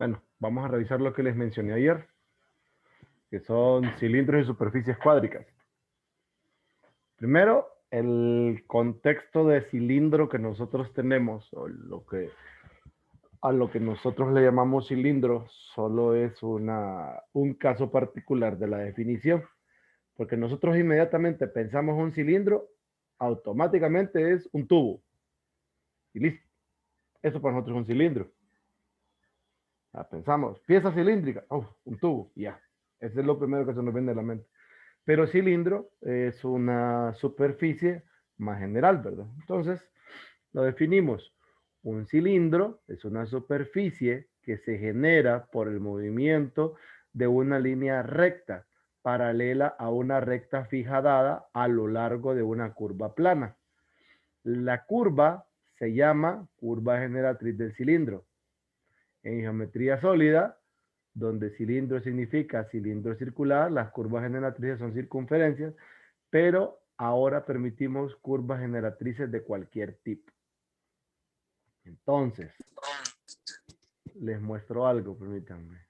Bueno, vamos a revisar lo que les mencioné ayer, que son cilindros y superficies cuádricas. Primero, el contexto de cilindro que nosotros tenemos, o a lo que nosotros le llamamos cilindro, solo es un caso particular de la definición, porque nosotros inmediatamente pensamos un cilindro, automáticamente es un tubo, y listo. Eso para nosotros es un cilindro. Pensamos, pieza cilíndrica, un tubo, y ya. Ese es lo primero que se nos viene a la mente. Pero cilindro es una superficie más general, ¿verdad? Entonces, lo definimos. Un cilindro es una superficie que se genera por el movimiento de una línea recta paralela a una recta fija dada a lo largo de una curva plana. La curva se llama curva generatriz del cilindro. En geometría sólida, donde cilindro significa cilindro circular, las curvas generatrices son circunferencias, pero ahora permitimos curvas generatrices de cualquier tipo. Entonces, les muestro algo, permítanme.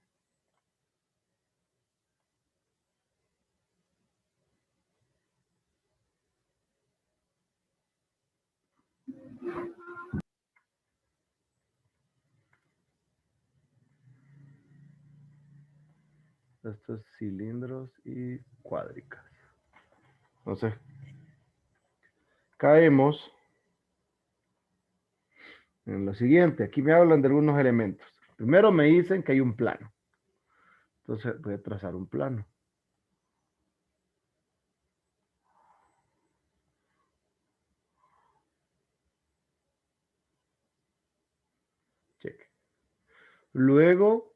Estos cilindros y cuádricas. Entonces, caemos en lo siguiente. Aquí me hablan de algunos elementos. Primero me dicen que hay un plano. Entonces, voy a trazar un plano. Cheque. Luego,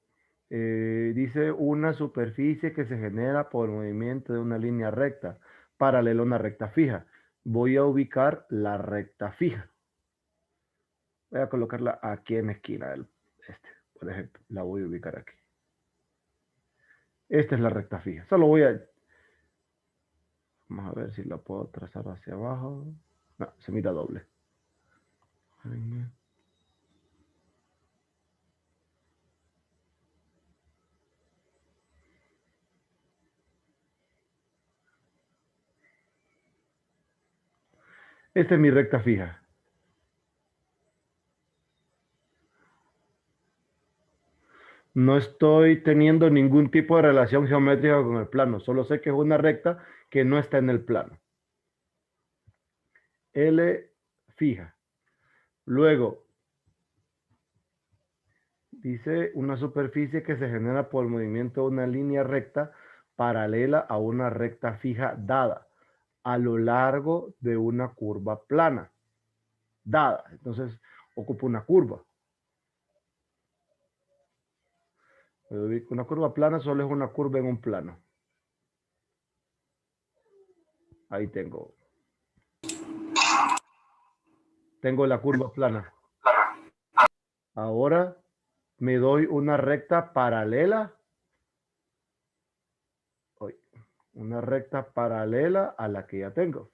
dice una superficie que se genera por movimiento de una línea recta, paralela a una recta fija. Voy a ubicar la recta fija. Voy a colocarla aquí en la esquina del por ejemplo. La voy a ubicar aquí. Esta es la recta fija. Solo voy a... Vamos a ver si la puedo trazar hacia abajo. No, se mira doble. Esta es mi recta fija. No estoy teniendo ningún tipo de relación geométrica con el plano. Solo sé que es una recta que no está en el plano. L fija. Luego, dice una superficie que se genera por el movimiento de una línea recta paralela a una recta fija dada a lo largo de una curva plana. Dada. Entonces, ocupa una curva. Una curva plana solo es una curva en un plano. Ahí tengo. Tengo la curva plana. Ahora me doy una recta paralela. Una recta paralela a la que ya tengo.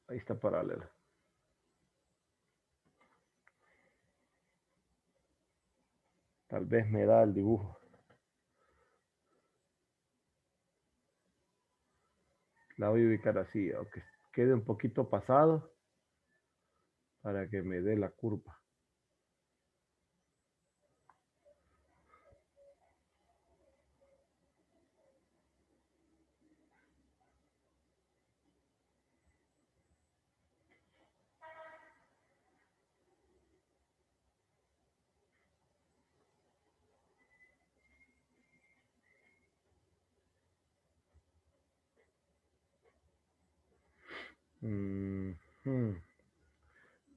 Ahí está paralela. Tal vez me da el dibujo. La voy a ubicar así, aunque quede un poquito pasado para que me dé la curva.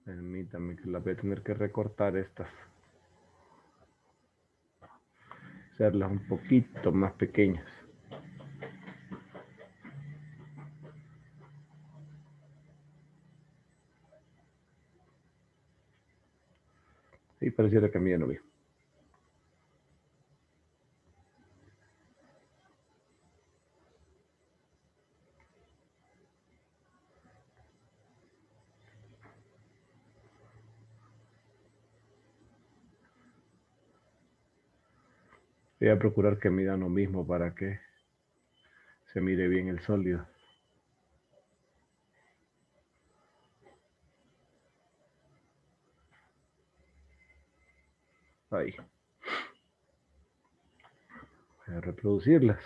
Permítame que la voy a tener que recortar estas. Hacerlas un poquito más pequeñas. Sí, pareciera que a mí ya no vi. Voy a procurar que midan lo mismo para que se mire bien el sólido. Ahí. Voy a reproducirlas.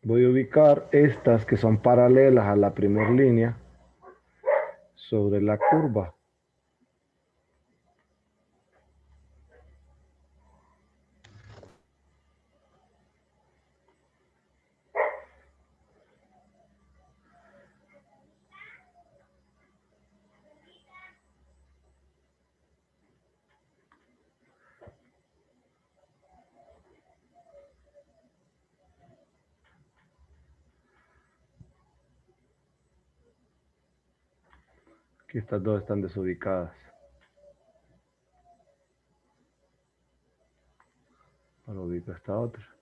Voy a ubicar estas que son paralelas a la primera línea sobre la curva. Aquí estas dos están desubicadas. Ahora ubico esta otra.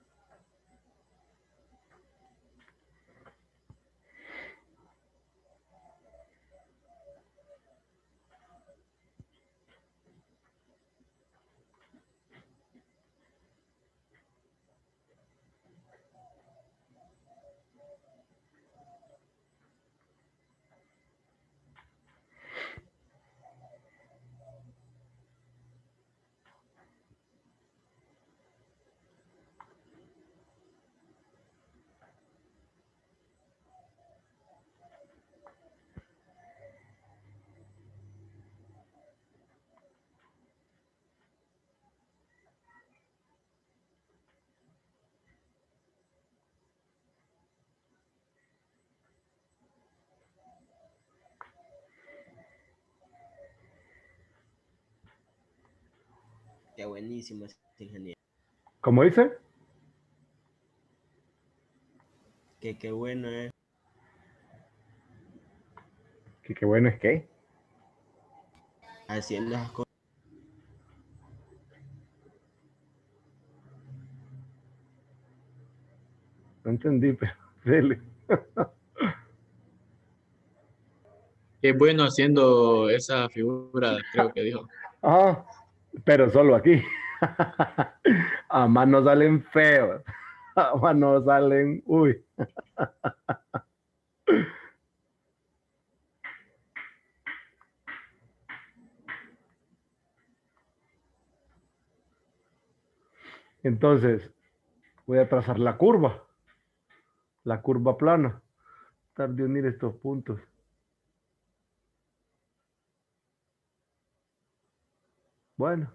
Qué buenísimo ese ingeniero. ¿Cómo dice? Que qué bueno es Que qué bueno es que. haciendo las cosas. No entendí, pero dele. Qué bueno haciendo esa figura, creo que dijo. Ah, pero solo aquí. A más no salen feos. A más no salen. Uy. Entonces, voy a trazar la curva plana. Tratar de unir estos puntos. Bueno,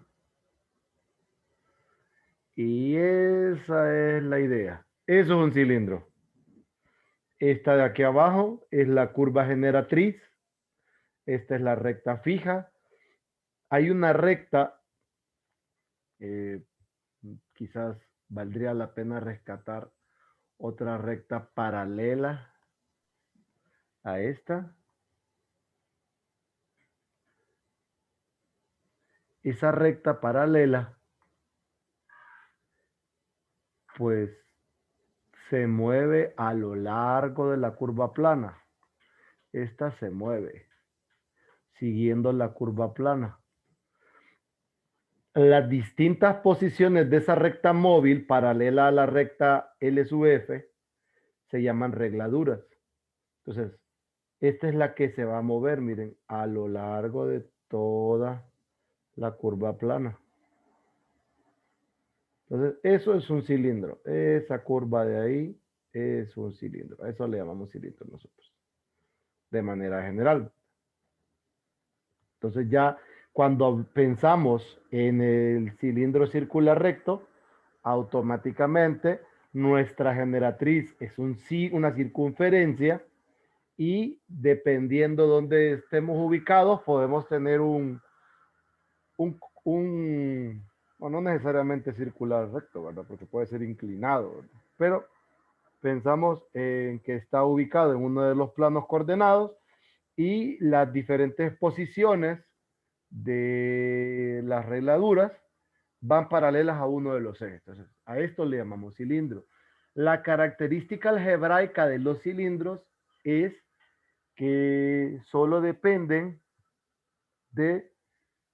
y esa es la idea. Eso es un cilindro. Esta de aquí abajo es la curva generatriz. Esta es la recta fija. Hay una recta, eh, quizás valdría la pena rescatar otra recta paralela a esta. Esa recta paralela, pues, se mueve a lo largo de la curva plana. Esta se mueve siguiendo la curva plana. Las distintas posiciones de esa recta móvil paralela a la recta L sub F se llaman regladuras. Entonces, esta es la que se va a mover, miren, a lo largo de toda la curva plana. Entonces, eso es un cilindro. Esa curva de ahí es un cilindro. A eso le llamamos cilindro nosotros, de manera general. Entonces, ya cuando pensamos en el cilindro circular recto, automáticamente nuestra generatriz es una circunferencia y dependiendo donde estemos ubicados, podemos tener bueno, no necesariamente circular recto, ¿verdad? Porque puede ser inclinado, ¿verdad? Pero pensamos en que está ubicado en uno de los planos coordenados y las diferentes posiciones de las regladuras van paralelas a uno de los ejes. Entonces, a esto le llamamos cilindro. La característica algebraica de los cilindros es que solo dependen de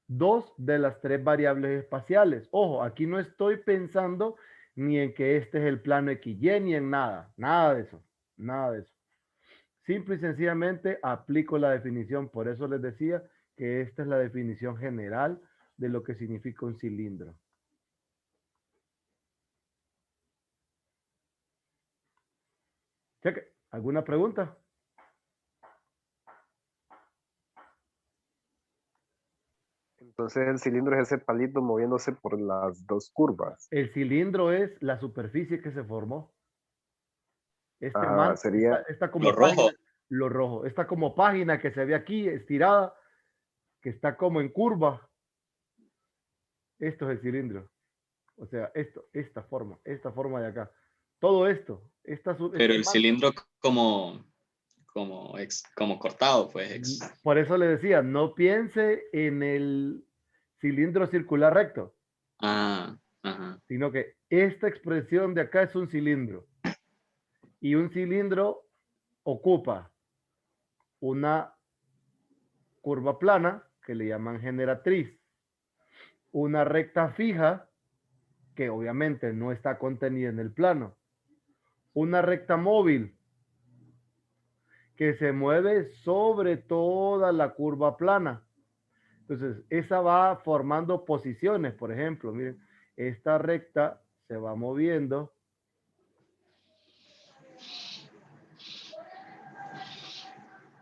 dos de las tres variables espaciales. Ojo, aquí no estoy pensando ni en que este es el plano XY ni en nada, nada de eso, nada de eso. Simple y sencillamente aplico la definición, por eso les decía que esta es la definición general de lo que significa un cilindro. Cheque, ¿alguna pregunta? Entonces el cilindro es ese palito moviéndose por las dos curvas. El cilindro es la superficie que se formó. Sería Esta Lo como rojo. página, lo rojo, esta como página que se ve aquí estirada, que está como en curva. Esto es el cilindro. O sea, esta forma de acá. Todo esto, Pero el cilindro como cortado, pues. Por eso le decía, no piense en el cilindro circular recto, Ajá. sino que esta expresión de acá es un cilindro. Y un cilindro ocupa una curva plana, que le llaman generatriz, una recta fija, que obviamente no está contenida en el plano, una recta móvil, que se mueve sobre toda la curva plana. Entonces, esa va formando posiciones, por ejemplo, miren, esta recta se va moviendo.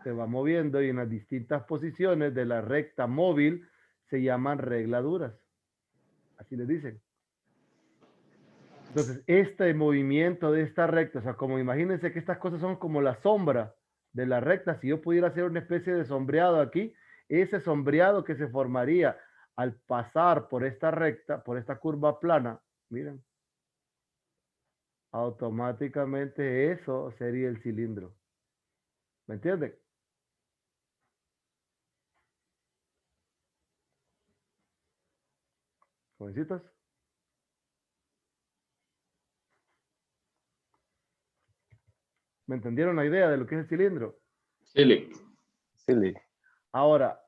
Se va moviendo y en las distintas posiciones de la recta móvil se llaman regladuras. Así les dicen. Entonces, este movimiento de esta recta, o sea, como imagínense que estas cosas son como la sombra de la recta, si yo pudiera hacer una especie de sombreado aquí, ese sombreado que se formaría al pasar por esta recta, por esta curva plana, miren, automáticamente eso sería el cilindro. ¿Me entienden? Jovencitos. ¿Me entendieron la idea de lo que es el cilindro? Sí, sí. Ahora,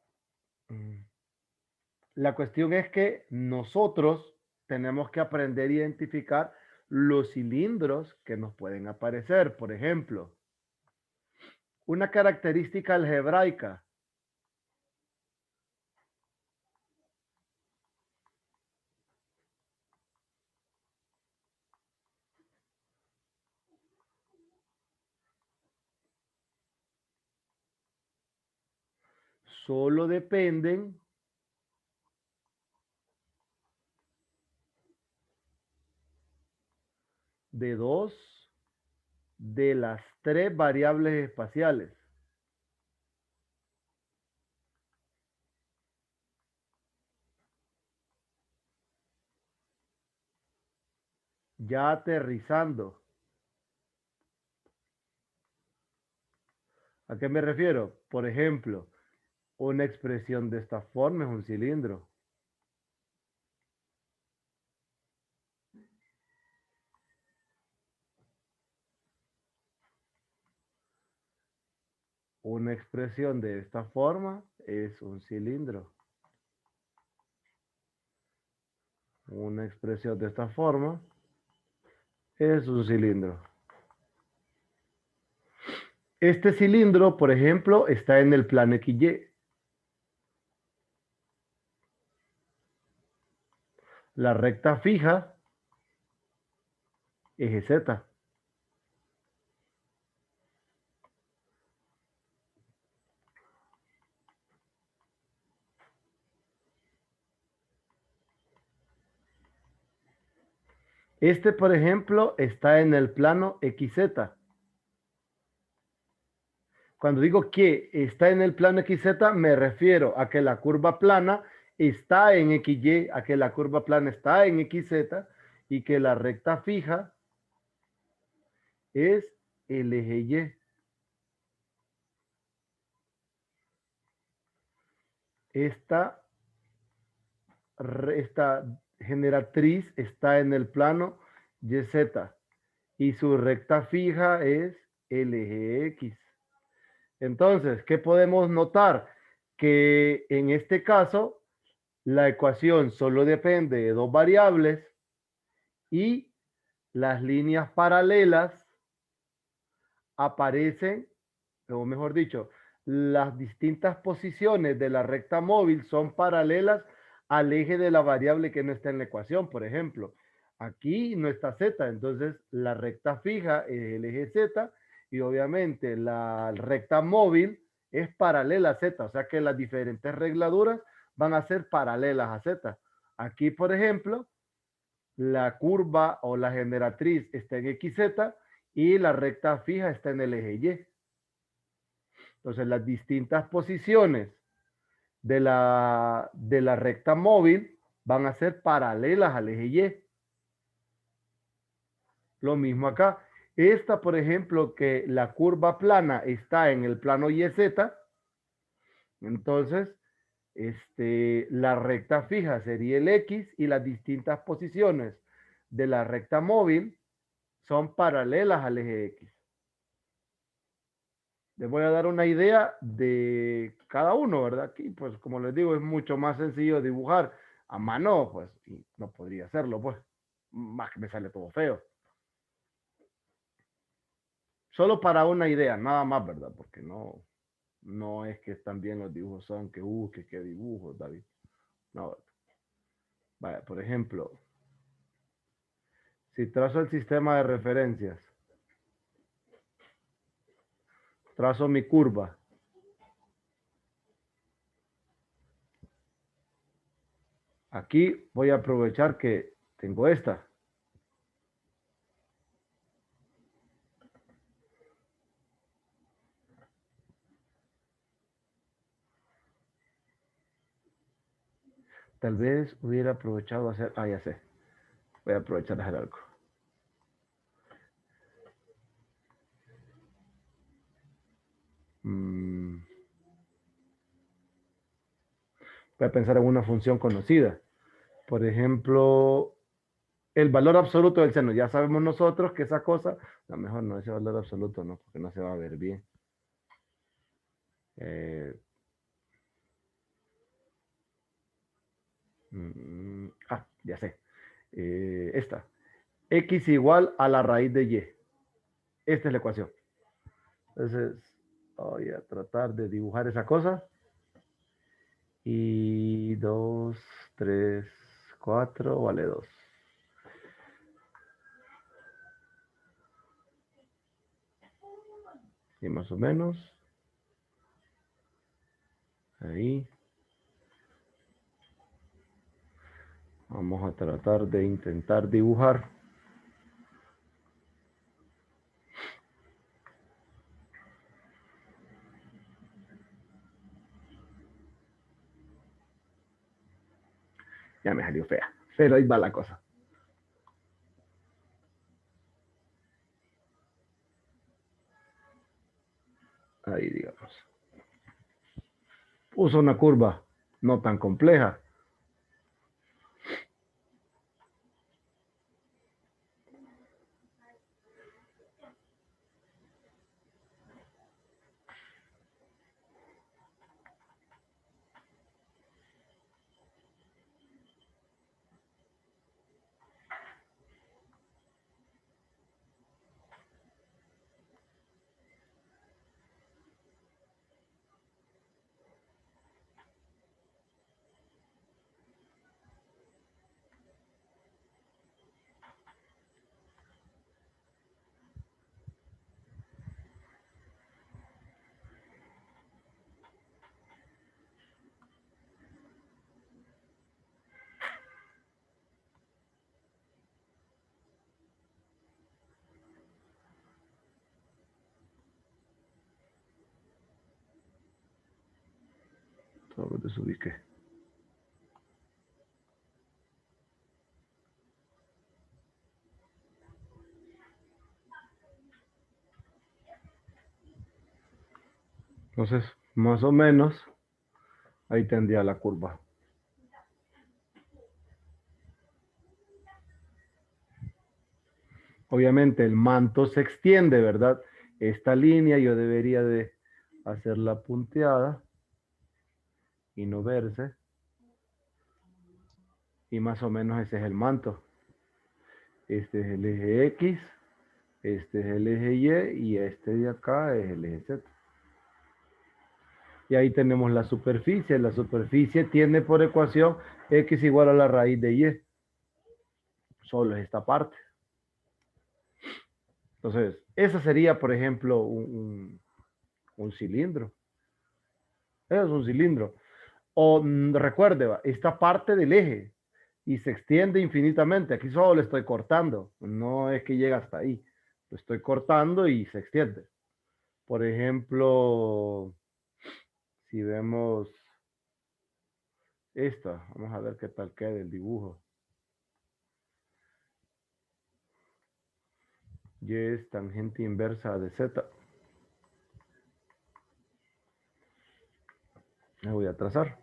la cuestión es que nosotros tenemos que aprender a identificar los cilindros que nos pueden aparecer. Por ejemplo, una característica algebraica. Solo dependen de dos de las tres variables espaciales. Ya aterrizando. ¿A qué me refiero? Por ejemplo, una expresión de esta forma es un cilindro. Una expresión de esta forma es un cilindro. Una expresión de esta forma es un cilindro. Este cilindro, por ejemplo, está en el plano XY. La recta fija, eje Z. Este, por ejemplo, está en el plano XZ. Cuando digo que está en el plano XZ, me refiero a que la curva plana está en XY, a que la curva plana está en XZ y que la recta fija es el eje Y. Esta generatriz está en el plano YZ y su recta fija es el eje X. Entonces, ¿qué podemos notar? Que en este caso, la ecuación solo depende de dos variables y las líneas paralelas aparecen, o mejor dicho, las distintas posiciones de la recta móvil son paralelas al eje de la variable que no está en la ecuación. Por ejemplo, aquí no está z, entonces la recta fija es el eje z y obviamente la recta móvil es paralela a z, o sea que las diferentes regladuras van a ser paralelas a z. Aquí, por ejemplo, la curva o la generatriz está en XZ y la recta fija está en el eje Y. Entonces, las distintas posiciones de la recta móvil van a ser paralelas al eje Y. Lo mismo acá. Esta, por ejemplo, que la curva plana está en el plano YZ, entonces la recta fija sería el X y las distintas posiciones de la recta móvil son paralelas al eje X. Les voy a dar una idea de cada uno, ¿verdad? Aquí, pues, como les digo, es mucho más sencillo dibujar a mano, pues, y no podría hacerlo, pues, más que me sale todo feo. Solo para una idea, nada más, ¿verdad? Porque no es que también los dibujos son que dibujos, David. No. Vaya, por ejemplo, si trazo el sistema de referencias, trazo mi curva. Aquí voy a aprovechar que tengo esta. Tal vez hubiera aprovechado hacer, ya sé, voy a aprovechar a hacer algo. Voy a pensar en una función conocida. Por ejemplo, el valor absoluto del seno. Ya sabemos nosotros que esa cosa, a lo mejor no, ese valor absoluto no, porque no se va a ver bien. Ya sé. Esta. X igual a la raíz de Y. Esta es la ecuación. Entonces, voy a tratar de dibujar esa cosa. Y 2, 3, 4, vale 2. Y más o menos. Ahí. Vamos a tratar de intentar dibujar. Ya me salió fea, pero ahí va la cosa. Ahí digamos. Uso una curva no tan compleja. Solo desubiqué. Entonces, más o menos, ahí tendría la curva. Obviamente el manto se extiende, ¿verdad? Esta línea yo debería de hacer la punteada y no verse. Y más o menos ese es el manto. Este es el eje X, este es el eje Y y este de acá es el eje Z. Y ahí tenemos la superficie. La superficie tiene por ecuación X igual a la raíz de Y. Solo es esta parte. Entonces, esa sería, por ejemplo, un cilindro. Es un cilindro. O recuerde, esta parte del eje y se extiende infinitamente. Aquí solo le estoy cortando. No es que llega hasta ahí. Lo estoy cortando y se extiende. Por ejemplo, si vemos esta, vamos a ver qué tal queda el dibujo. Y es tangente inversa de Z. Me voy a trazar.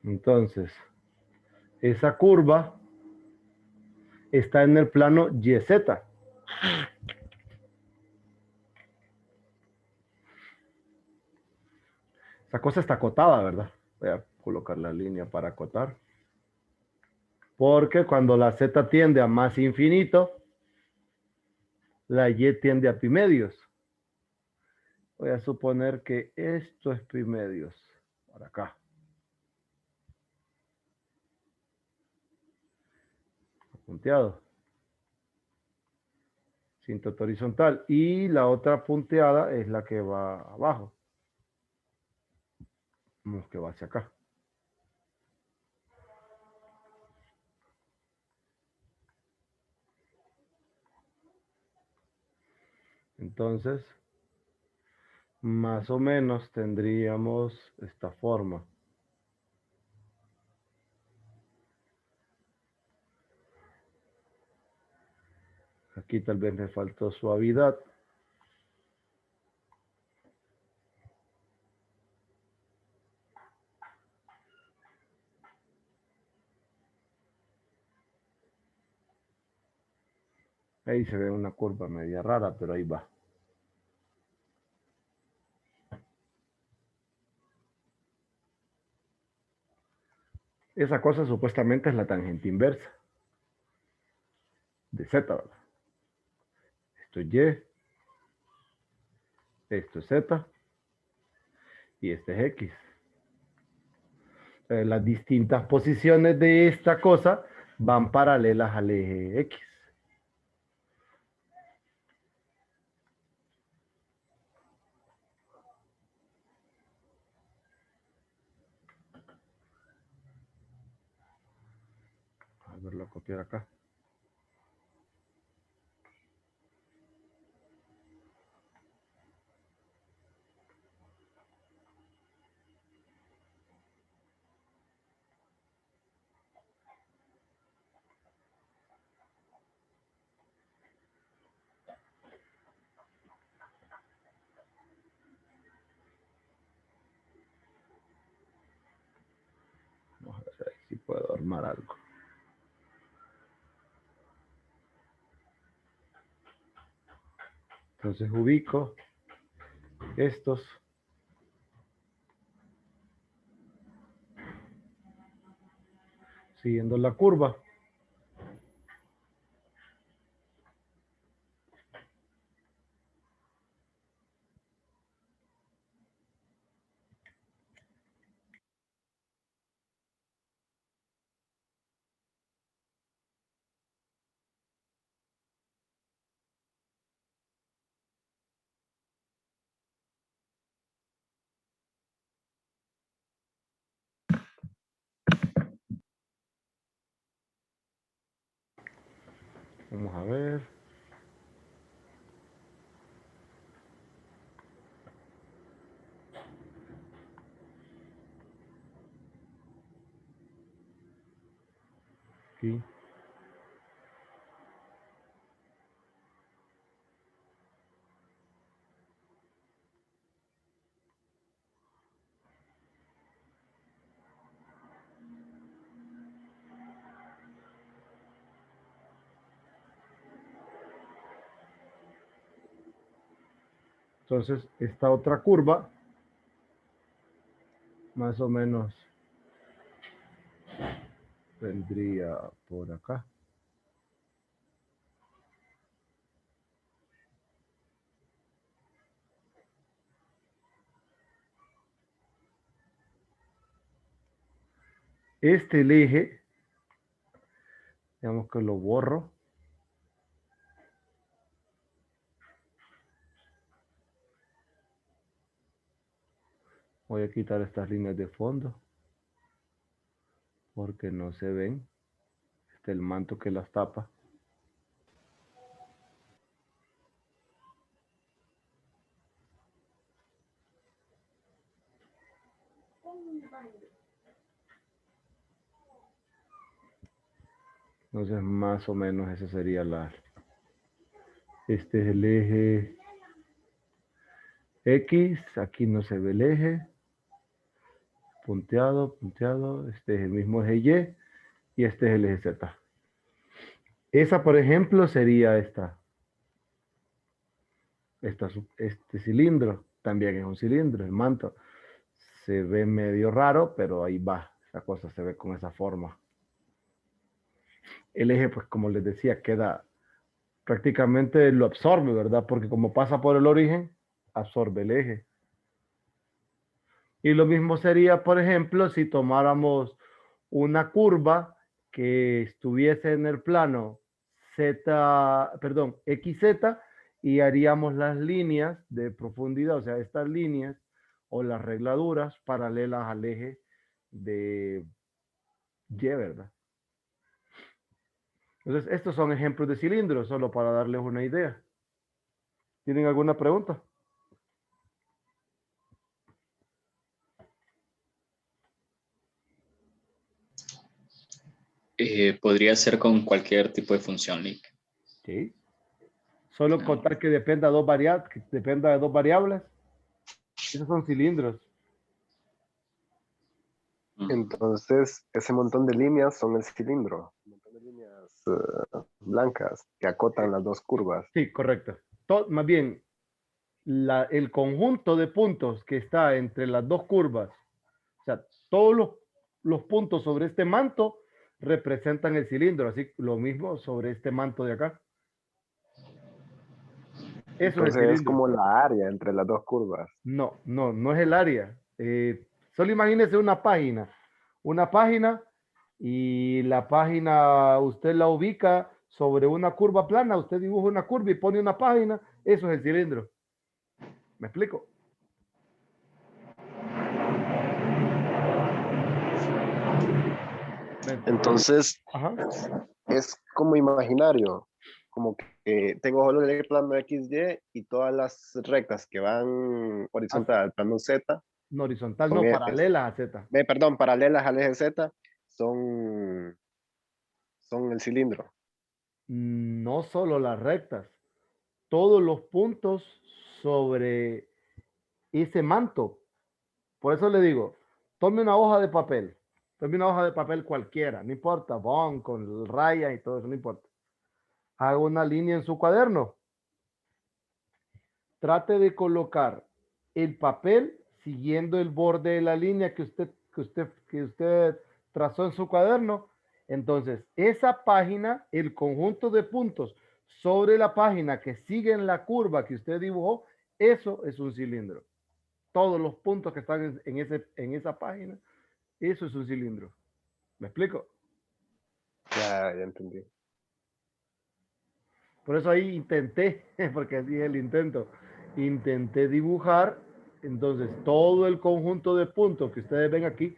Entonces, esa curva está en el plano YZ. Esa cosa está acotada, ¿verdad? Voy a colocar la línea para acotar. Porque cuando la Z tiende a más infinito, la Y tiende a pi medios. Voy a suponer que esto es pi medios. Para acá. Punteado. Cinta horizontal. Y la otra punteada es la que va abajo. Vamos que va hacia acá. Entonces, más o menos tendríamos esta forma. Aquí tal vez me faltó suavidad. Ahí se ve una curva media rara, pero ahí va. Esa cosa supuestamente es la tangente inversa de Z, ¿verdad? Esto es Y, esto es Z y este es X. Las distintas posiciones de esta cosa van paralelas al eje X. A verlo a copiar acá. Vamos a ver si puedo armar algo. Entonces ubico estos. Siguiendo la curva. Vamos a ver. Aquí. Entonces, esta otra curva, más o menos, vendría por acá. Este el eje, digamos que lo borro. Voy a quitar estas líneas de fondo porque no se ven. Este es el manto que las tapa. Entonces, más o menos esa sería la... Este es el eje X. Aquí no se ve el eje. Punteado, punteado. Este es el mismo eje Y. Y este es el eje Z. Esa, por ejemplo, sería este cilindro. También es un cilindro, el manto. Se ve medio raro, pero ahí va. Esa cosa se ve con esa forma. El eje, pues como les decía, queda prácticamente lo absorbe, ¿verdad? Porque como pasa por el origen, absorbe el eje. Y lo mismo sería, por ejemplo, si tomáramos una curva que estuviese en el plano XZ y haríamos las líneas de profundidad, o sea, estas líneas o las regladuras paralelas al eje de Y, ¿verdad? Entonces, estos son ejemplos de cilindros, solo para darles una idea. ¿Tienen alguna pregunta? Podría ser con cualquier tipo de función, Lick. Sí. Solo contar que dependa de dos variables. Esos son cilindros. Entonces, ese montón de líneas son el cilindro. Un montón de líneas blancas que acotan las dos curvas. Sí, correcto. Más bien, el conjunto de puntos que está entre las dos curvas, o sea, todos los puntos sobre este manto representan el cilindro, así lo mismo sobre este manto de acá. Eso es el Entonces es cilindro. como la área entre las dos curvas. No es el área. Solo imagínese una página y la página usted la ubica sobre una curva plana, usted dibuja una curva y pone una página, eso es el cilindro. ¿Me explico? Entonces Ajá. es como imaginario, como que tengo solo el plano XY y todas las rectas que van horizontal al plano Z, No horizontal, son no, paralela a Z. perdón, paralelas al eje Z, son el cilindro. No solo las rectas, todos los puntos sobre ese manto. Por eso le digo, tome una hoja de papel, cualquiera, no importa, bon, con raya y todo eso, no importa. Haga una línea en su cuaderno. Trate de colocar el papel siguiendo el borde de la línea que usted trazó en su cuaderno. Entonces, esa página, el conjunto de puntos sobre la página que siguen la curva que usted dibujó, eso es un cilindro. Todos los puntos que están en esa página, eso es un cilindro. ¿Me explico? Ya entendí. Por eso ahí intenté, porque así es el intento, intenté dibujar, entonces todo el conjunto de puntos que ustedes ven aquí,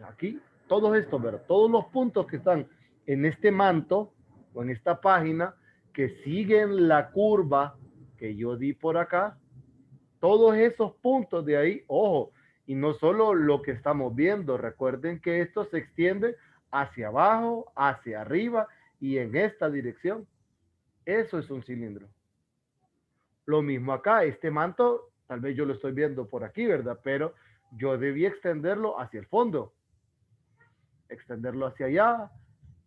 aquí, todos estos, ¿verdad? Todos los puntos que están en este manto o en esta página que siguen la curva que yo di por acá, todos esos puntos de ahí, ojo, y no solo lo que estamos viendo, recuerden que esto se extiende hacia abajo, hacia arriba y en esta dirección. Eso es un cilindro. Lo mismo acá, este manto, tal vez yo lo estoy viendo por aquí, ¿verdad? Pero yo debí extenderlo hacia el fondo, extenderlo hacia allá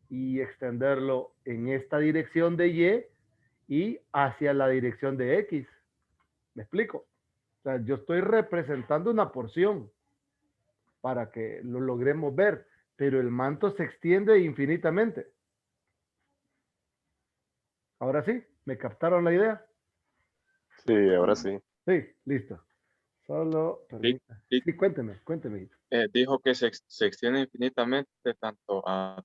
y extenderlo en esta dirección de Y y hacia la dirección de X. ¿Me explico? O sea, yo estoy representando una porción para que lo logremos ver, pero el manto se extiende infinitamente. Ahora sí, ¿me captaron la idea? Sí, ahora sí. Sí, listo. Solo Sí, permita. sí. Sí, cuénteme. Dijo que se extiende infinitamente tanto a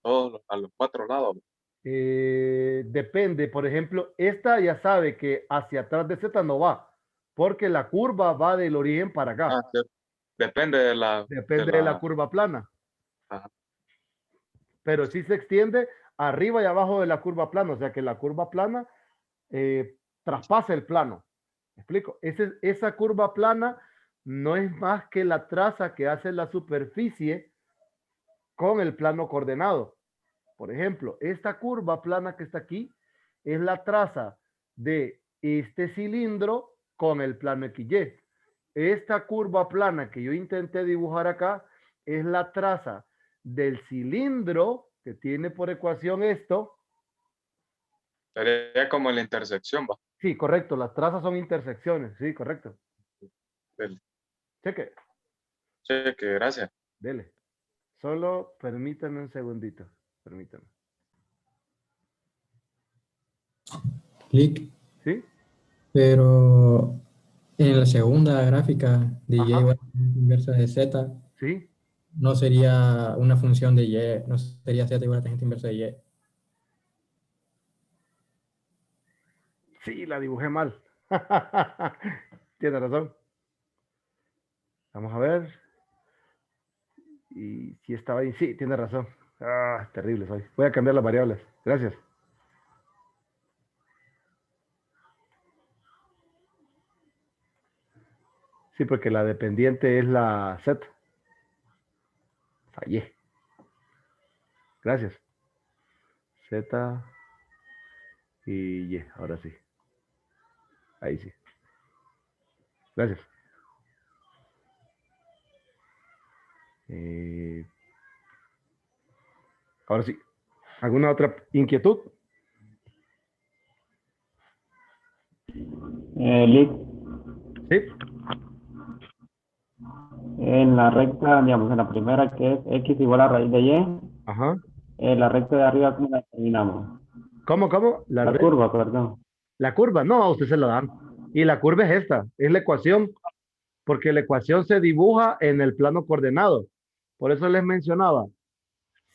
a los cuatro lados. Depende, por ejemplo, esta ya sabe que hacia atrás de Z no va, porque la curva va del origen para acá. Sí. Depende de Depende de la curva plana, ajá. pero sí se extiende arriba y abajo de la curva plana, o sea que la curva plana traspasa el plano. ¿Me explico? Esa curva plana no es más que la traza que hace la superficie con el plano coordenado. Por ejemplo, esta curva plana que está aquí es la traza de este cilindro con el plano XY. Esta curva plana que yo intenté dibujar acá es la traza del cilindro que tiene por ecuación esto. Sería como la intersección, va. Sí, correcto, las trazas son intersecciones, sí, correcto. Del Cheque, cheque, gracias. dele. Solo permítame un segundito, permítame. Clic, ¿Sí? pero en la segunda gráfica de y Ajá. igual a tangente inversa de z, ¿Sí? no sería una función de y, no sería z igual a tangente inversa de y. Sí, la dibujé mal. Tiene razón. Vamos a ver. Y si estaba ahí, sí, tiene razón. Ah, terrible soy. Voy a cambiar las variables. Gracias. Sí, porque la dependiente es la Z. Fallé. Gracias. Z y Y. Ahora sí. Ahí sí. Gracias. Ahora sí. ¿Alguna otra inquietud? Lick, Sí. en la recta, digamos, en la primera que es x igual a raíz de y, Ajá. la recta de arriba, ¿cómo la terminamos? ¿Cómo? La curva, perdón. La curva. No, a usted se la dan. Y la curva es esta. Es la ecuación. Porque la ecuación se dibuja en el plano coordenado. Por eso les mencionaba.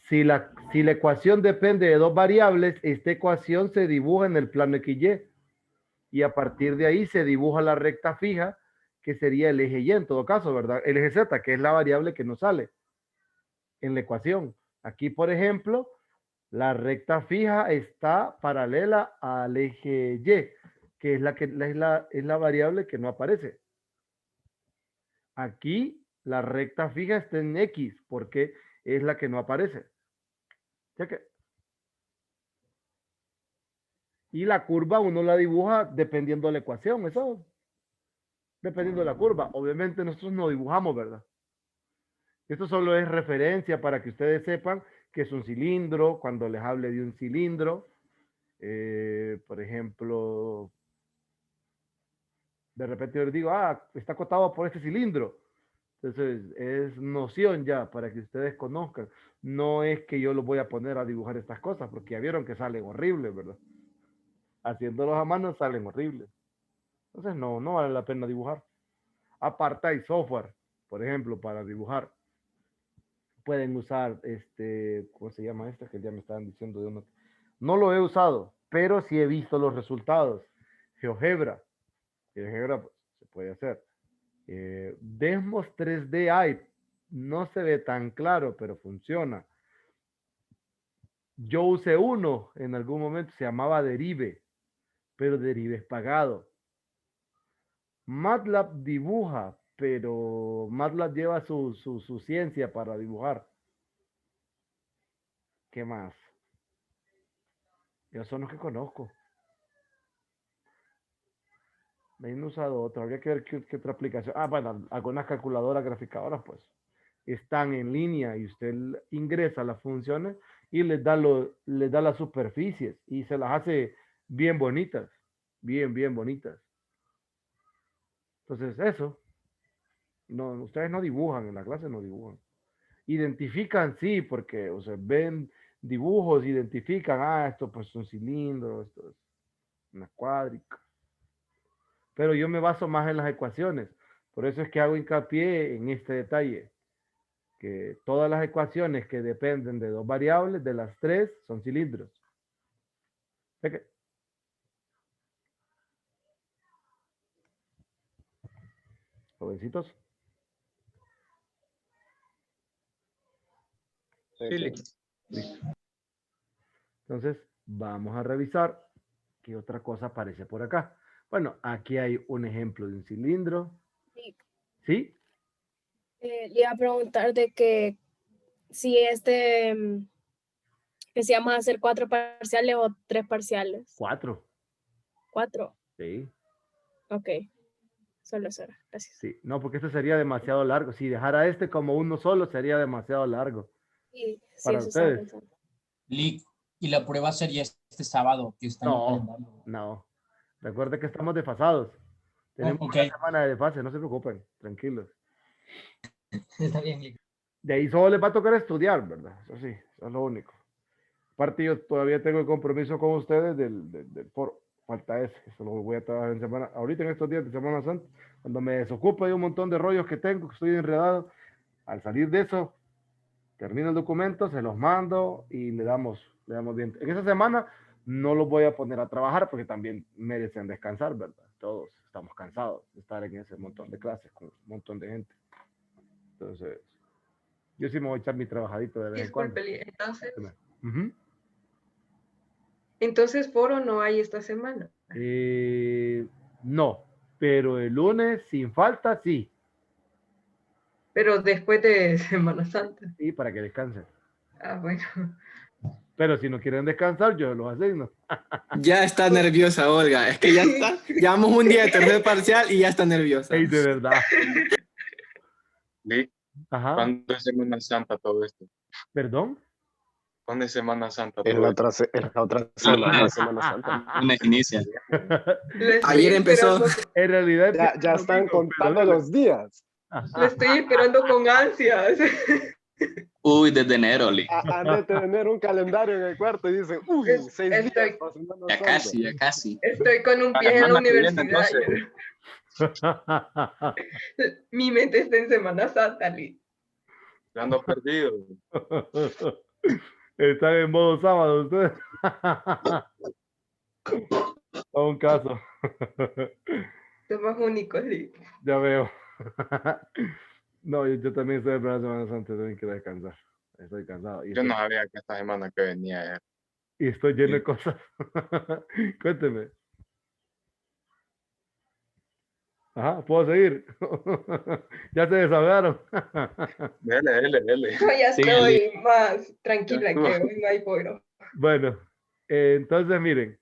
Si la ecuación depende de dos variables, esta ecuación se dibuja en el plano XY y a partir de ahí se dibuja la recta fija, que sería el eje Y en todo caso, ¿verdad? El eje Z, que es la variable que nos sale en la ecuación. Aquí, por ejemplo, la recta fija está paralela al eje Y, que es la variable que no aparece. Aquí la recta fija está en X, porque es la que no aparece. Cheque. Y la curva uno la dibuja dependiendo de la ecuación, eso, dependiendo de la curva. Obviamente nosotros no dibujamos, ¿verdad? Esto solo es referencia para que ustedes sepan que es un cilindro, cuando les hable de un cilindro. Por ejemplo, de repente yo les digo, está acotado por este cilindro. Entonces, es noción ya para que ustedes conozcan. No es que yo los voy a poner a dibujar estas cosas, porque ya vieron que salen horribles, ¿verdad? Haciéndolos a mano salen horribles. Entonces, no vale la pena dibujar. Aparte hay software, por ejemplo, para dibujar. Pueden usar ¿cómo se llama este? Que ya me estaban diciendo de uno. No lo he usado, pero sí he visto los resultados. GeoGebra. GeoGebra pues, se puede hacer. Desmos 3D hay. No se ve tan claro, pero funciona. Yo usé uno en algún momento, se llamaba Derive, pero Derive es pagado. MATLAB dibuja, pero MATLAB lleva su ciencia para dibujar. ¿Qué más? Esos son los que conozco. Me he usado otro. Habría que ver qué otra aplicación. Bueno, algunas calculadoras graficadoras, pues, están en línea y usted ingresa las funciones y les da las superficies y se las hace bien bonitas. Bien bonitas. Entonces, eso, no, ustedes no dibujan, en la clase no dibujan. Identifican, sí, porque, o sea, ven dibujos, identifican, esto pues es un cilindro, esto es una cuádrica. Pero yo me baso más en las ecuaciones. Por eso es que hago hincapié en este detalle, que todas las ecuaciones que dependen de dos variables, de las tres, son cilindros. ¿Ve que? Jovencitos. Sí, Sí, sí. Listo. Entonces, vamos a revisar qué otra cosa aparece por acá. Bueno, aquí hay un ejemplo de un cilindro. Sí. ¿Sí? Le iba a preguntar de que si que si vamos a hacer 4 parciales o 3 parciales. 4. 4. Sí, Ok. Solo eso era. Gracias. sí. No, porque esto sería demasiado largo. Si dejara este como uno solo, sería demasiado largo. Sí, Para eso estaba ustedes. pensando. Lick, y la prueba sería este sábado, que está en el No, calendario. no. Recuerde que estamos desfasados. Tenemos ok. una semana de desfase, no se preocupen, tranquilos. Está bien, Lick. De ahí solo les va a tocar estudiar, ¿verdad? Eso sí, eso es lo único. Aparte, yo todavía tengo el compromiso con ustedes del foro. Falta ese, eso lo voy a trabajar en semana, ahorita en estos días de Semana Santa, cuando me desocupo de un montón de rollos que tengo, que estoy enredado. Al salir de eso, termino el documento, se los mando y le damos bien. En esa semana no los voy a poner a trabajar porque también merecen descansar, ¿verdad? Todos estamos cansados de estar en ese montón de clases con un montón de gente. Entonces, yo sí me voy a echar mi trabajadito de vez en cuando. Disculpe, entonces, Ujú. entonces foro no hay esta semana. No, pero el lunes sin falta sí. Pero después de Semana Santa. Sí, para que descansen. Ah, bueno. Pero si no quieren descansar, yo los asigno. Ya está nerviosa, Olga. Es que ya está. Llevamos un día de tercer parcial y ya está nerviosa. Ey, de verdad. Lick, Ajá. ¿cuándo es Semana Santa todo esto? ¿Perdón? ¿Cuándo es Semana Santa Es todo la esto? otra semana de Semana Santa. Lunes inicia. Le estoy Ayer empezó. esperando- En realidad Ya, empieza ya el están domingo, pero contando dale. los días. Le estoy esperando con ansias. Uy, desde enero, Lick. Han de tener un calendario en el cuarto y dicen, uy, 6 días Estoy, para Semana Ya Santa. casi, ya casi. estoy con un La pie en la semana que viene, universidad. Mi mente está en Semana Santa, Lee. Yo ando perdido. Están en modo sábado ustedes. A un caso. Somos únicos, Lee. Ya veo. No, yo también estoy esperando Semana Santa, tengo que descansar. Estoy cansado. Yo no sabía que esta semana que venía. Y estoy lleno de cosas. Cuénteme. Ajá, ¿puedo seguir? Ya se desahogaron. Dele. Yo ya Sí, estoy más tranquila Ya que estuvo. hoy no hay foro. Bueno, entonces miren.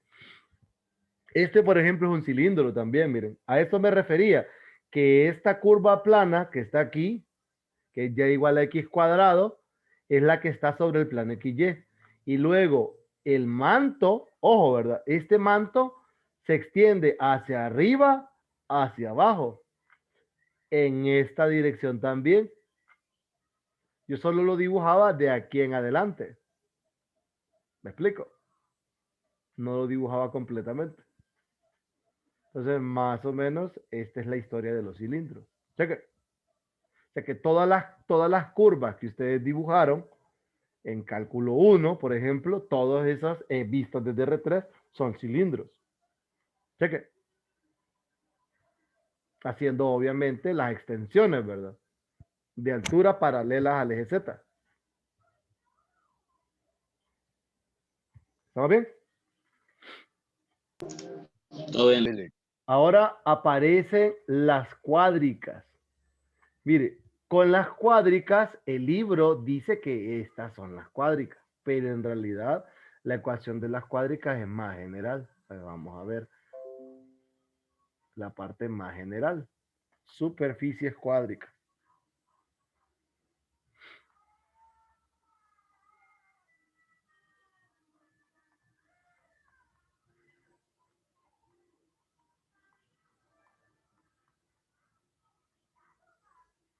Este, por ejemplo, es un cilindro también, miren. A esto me refería, que esta curva plana que está aquí, que es y igual a x cuadrado, es la que está sobre el plano XY. Y luego el manto, ojo, ¿verdad? Este manto se extiende hacia arriba, hacia abajo, en esta dirección también. Yo solo lo dibujaba de aquí en adelante. ¿Me explico? No lo dibujaba completamente. Entonces, más o menos, esta es la historia de los cilindros. O sea que todas las curvas que ustedes dibujaron en cálculo 1, por ejemplo, todas esas vistas desde R3 son cilindros. Cheque. Haciendo obviamente las extensiones, ¿verdad? De altura paralelas al eje Z. ¿Estamos bien? Todo bien. Ahora aparecen las cuádricas. Mire, con las cuádricas, el libro dice que estas son las cuádricas, pero en realidad la ecuación de las cuádricas es más general. Vamos a ver la parte más general. Superficies cuádricas.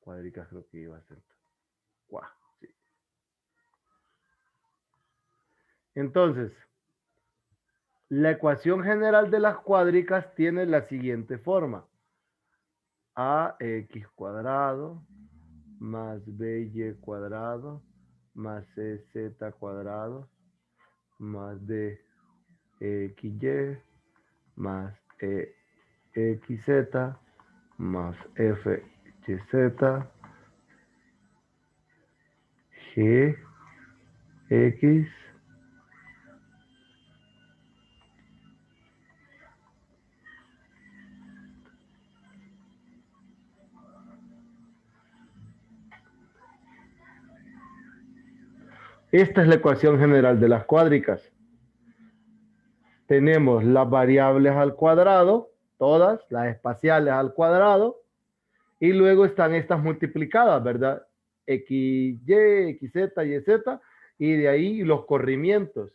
Cuádricas creo que iba a ser. Guau, sí. Entonces, la ecuación general de las cuádricas tiene la siguiente forma. AX cuadrado más BY cuadrado más CZ cuadrado más DXY más EXZ más FYZ GX Esta es la ecuación general de las cuádricas. Tenemos las variables al cuadrado, todas, las espaciales al cuadrado, y luego están estas multiplicadas, ¿verdad? XY, XZ, YZ, y de ahí los corrimientos.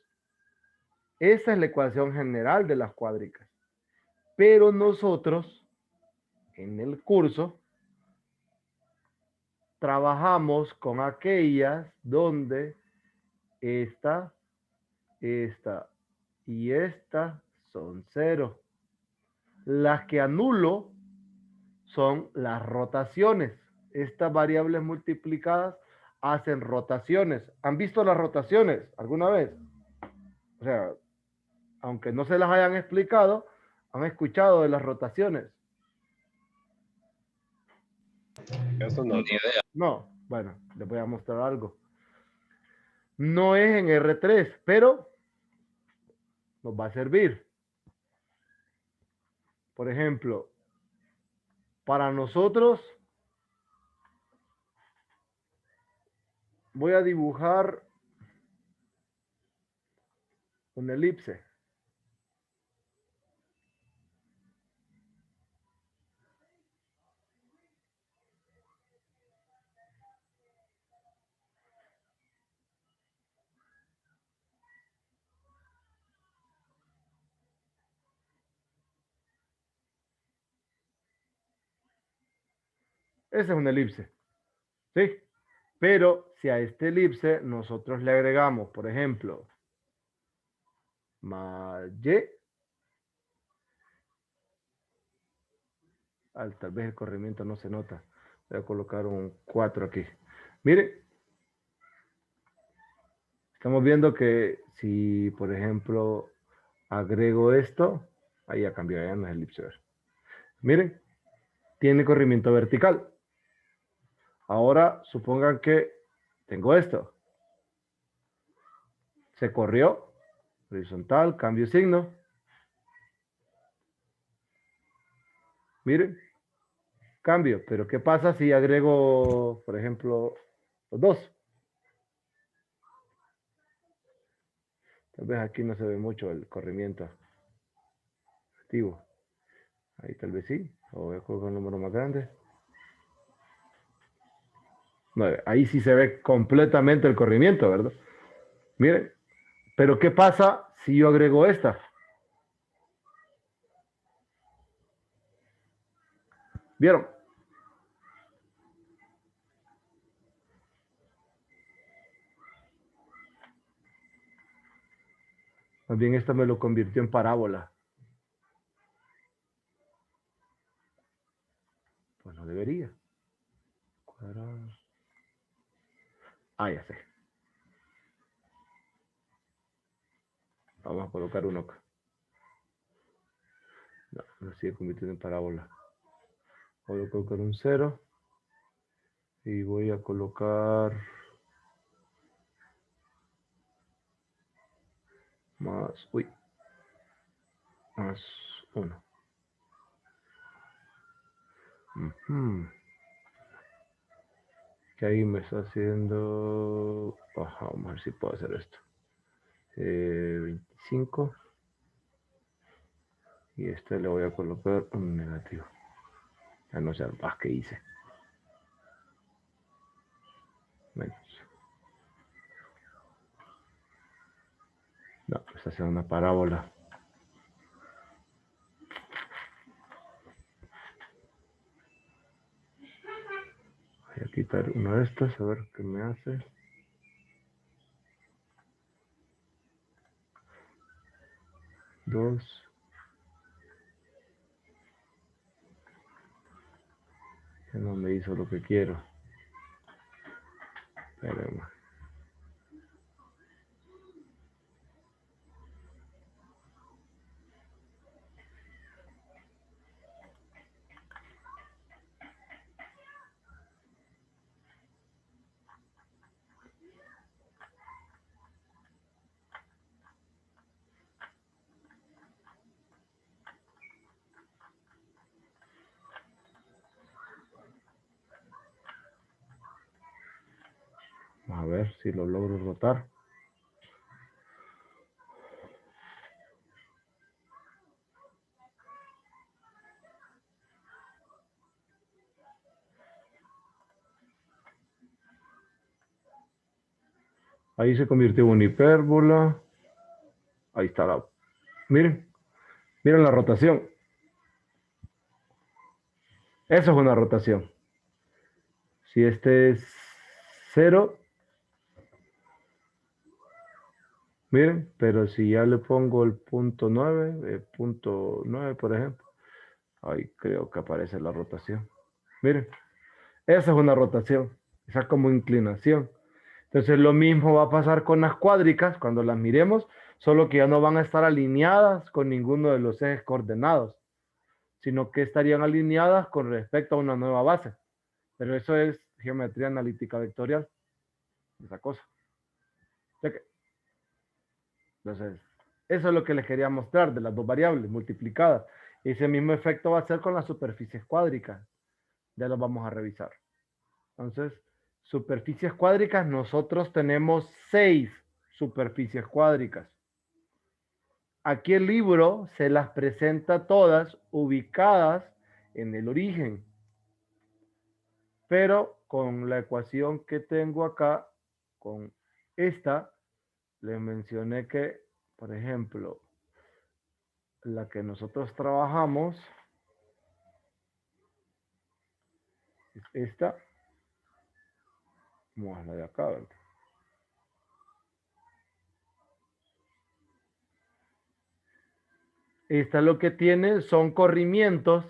Esa es la ecuación general de las cuádricas. Pero nosotros, en el curso, trabajamos con aquellas donde esta y esta son 0. Las que anulo son las rotaciones. Estas variables multiplicadas hacen rotaciones. ¿Han visto las rotaciones alguna vez? O sea, aunque no se las hayan explicado, han escuchado de las rotaciones. Eso no. Ni idea. No, bueno, les voy a mostrar algo. No es en R3, pero nos va a servir. Por ejemplo, para nosotros, voy a dibujar una elipse. Esa es una elipse, ¿sí? Pero si a este elipse nosotros le agregamos, por ejemplo, más Y, tal vez el corrimiento no se nota. Voy a colocar un 4 aquí. Miren, estamos viendo que si, por ejemplo, agrego esto, ahí ya cambió, ya no es elipse. Miren, tiene corrimiento vertical. Ahora supongan que tengo esto. Se corrió, horizontal, cambio de signo. Miren, cambio, pero ¿qué pasa si agrego, por ejemplo, los dos? Tal vez aquí no se ve mucho el corrimiento activo. Ahí tal vez sí, o voy a colocar un número más grande. 9. Ahí sí se ve completamente el corrimiento, ¿verdad? Miren, pero ¿qué pasa si yo agrego esta? ¿Vieron? Más bien esta me lo convirtió en parábola. Pues no debería. Cuadrado. Ah, ya sé. Vamos a colocar uno acá. No, lo sigue convirtiendo en parábola. Voy a colocar un 0. Y voy a colocar más, más 1. Que ahí me está haciendo, vamos a ver si puedo hacer esto. 25. Y este le voy a colocar un negativo. Ya no sé más que hice. Menos. No, está haciendo una parábola. Voy a quitar uno de estos, a ver qué me hace. Dos. Ya no me hizo lo que quiero. Espérenme. A ver si lo logro rotar. Ahí se convirtió en una hipérbola. Ahí está la... Miren, miren la rotación. Eso es una rotación. Si este es 0, miren, pero si ya le pongo el punto 9, por ejemplo, ahí creo que aparece la rotación. Miren, esa es una rotación, esa es como inclinación. Entonces lo mismo va a pasar con las cuádricas cuando las miremos, solo que ya no van a estar alineadas con ninguno de los ejes coordenados, sino que estarían alineadas con respecto a una nueva base. Pero eso es geometría analítica vectorial, esa cosa. Entonces, eso es lo que les quería mostrar de las dos variables multiplicadas. Ese mismo efecto va a ser con las superficies cuádricas. Ya lo vamos a revisar. Entonces, superficies cuádricas, nosotros tenemos 6 superficies cuádricas. Aquí el libro se las presenta todas ubicadas en el origen. Pero con la ecuación que tengo acá, con esta, les mencioné que, por ejemplo, la que nosotros trabajamos es esta. Vamos a la de acá, ¿verdad? Esta lo que tiene son corrimientos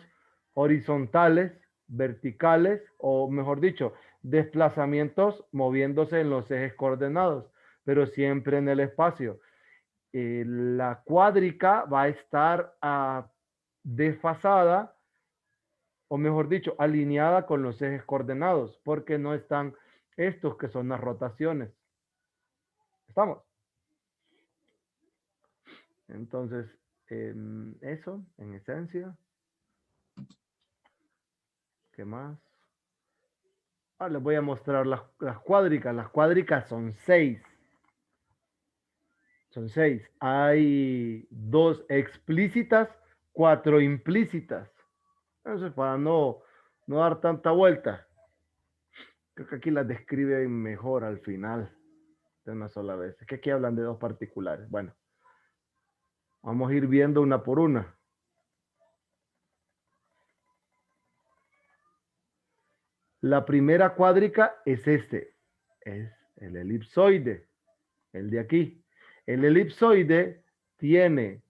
horizontales, verticales, o mejor dicho, desplazamientos moviéndose en los ejes coordenados, pero siempre en el espacio. La cuádrica va a estar desfasada, o mejor dicho, alineada con los ejes coordenados, porque no están estos que son las rotaciones. ¿Estamos? Entonces, eso, en esencia. ¿Qué más? Les voy a mostrar las cuádricas. Las cuádricas son 6. Son 6. Hay 2 explícitas, 4 implícitas. Entonces, para no dar tanta vuelta, creo que aquí las describe mejor al final de una sola vez. Es que aquí hablan de 2 particulares. Bueno, vamos a ir viendo una por una. La primera cuádrica es es el elipsoide, el de aquí. El elipsoide tiene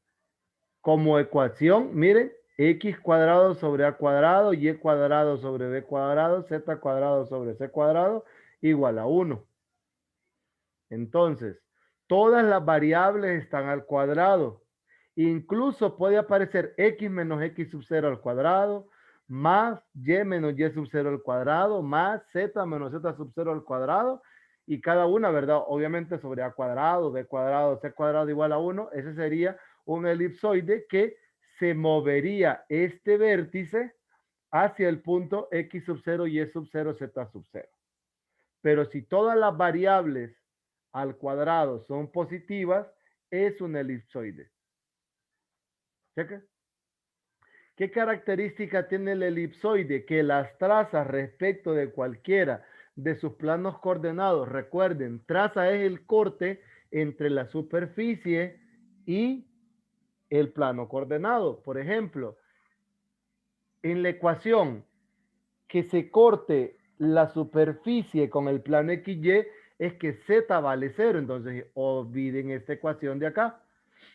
como ecuación, miren, x cuadrado sobre a cuadrado, y cuadrado sobre b cuadrado, z cuadrado sobre c cuadrado, igual a 1. Entonces, todas las variables están al cuadrado. Incluso puede aparecer x menos x sub 0 al cuadrado, más y menos y sub 0 al cuadrado, más z menos z sub 0 al cuadrado, y cada una, ¿verdad? Obviamente sobre a cuadrado, b cuadrado, c cuadrado igual a 1, ese sería un elipsoide que se movería este vértice hacia el punto x sub 0, y sub 0, z sub 0. Pero si todas las variables al cuadrado son positivas, es un elipsoide. ¿Cheque? ¿Qué característica tiene el elipsoide? Que las trazas respecto de cualquiera de sus planos coordenados, recuerden, traza es el corte entre la superficie y el plano coordenado. Por ejemplo, en la ecuación que se corte la superficie con el plano XY es que Z vale 0. Entonces, olviden esta ecuación de acá.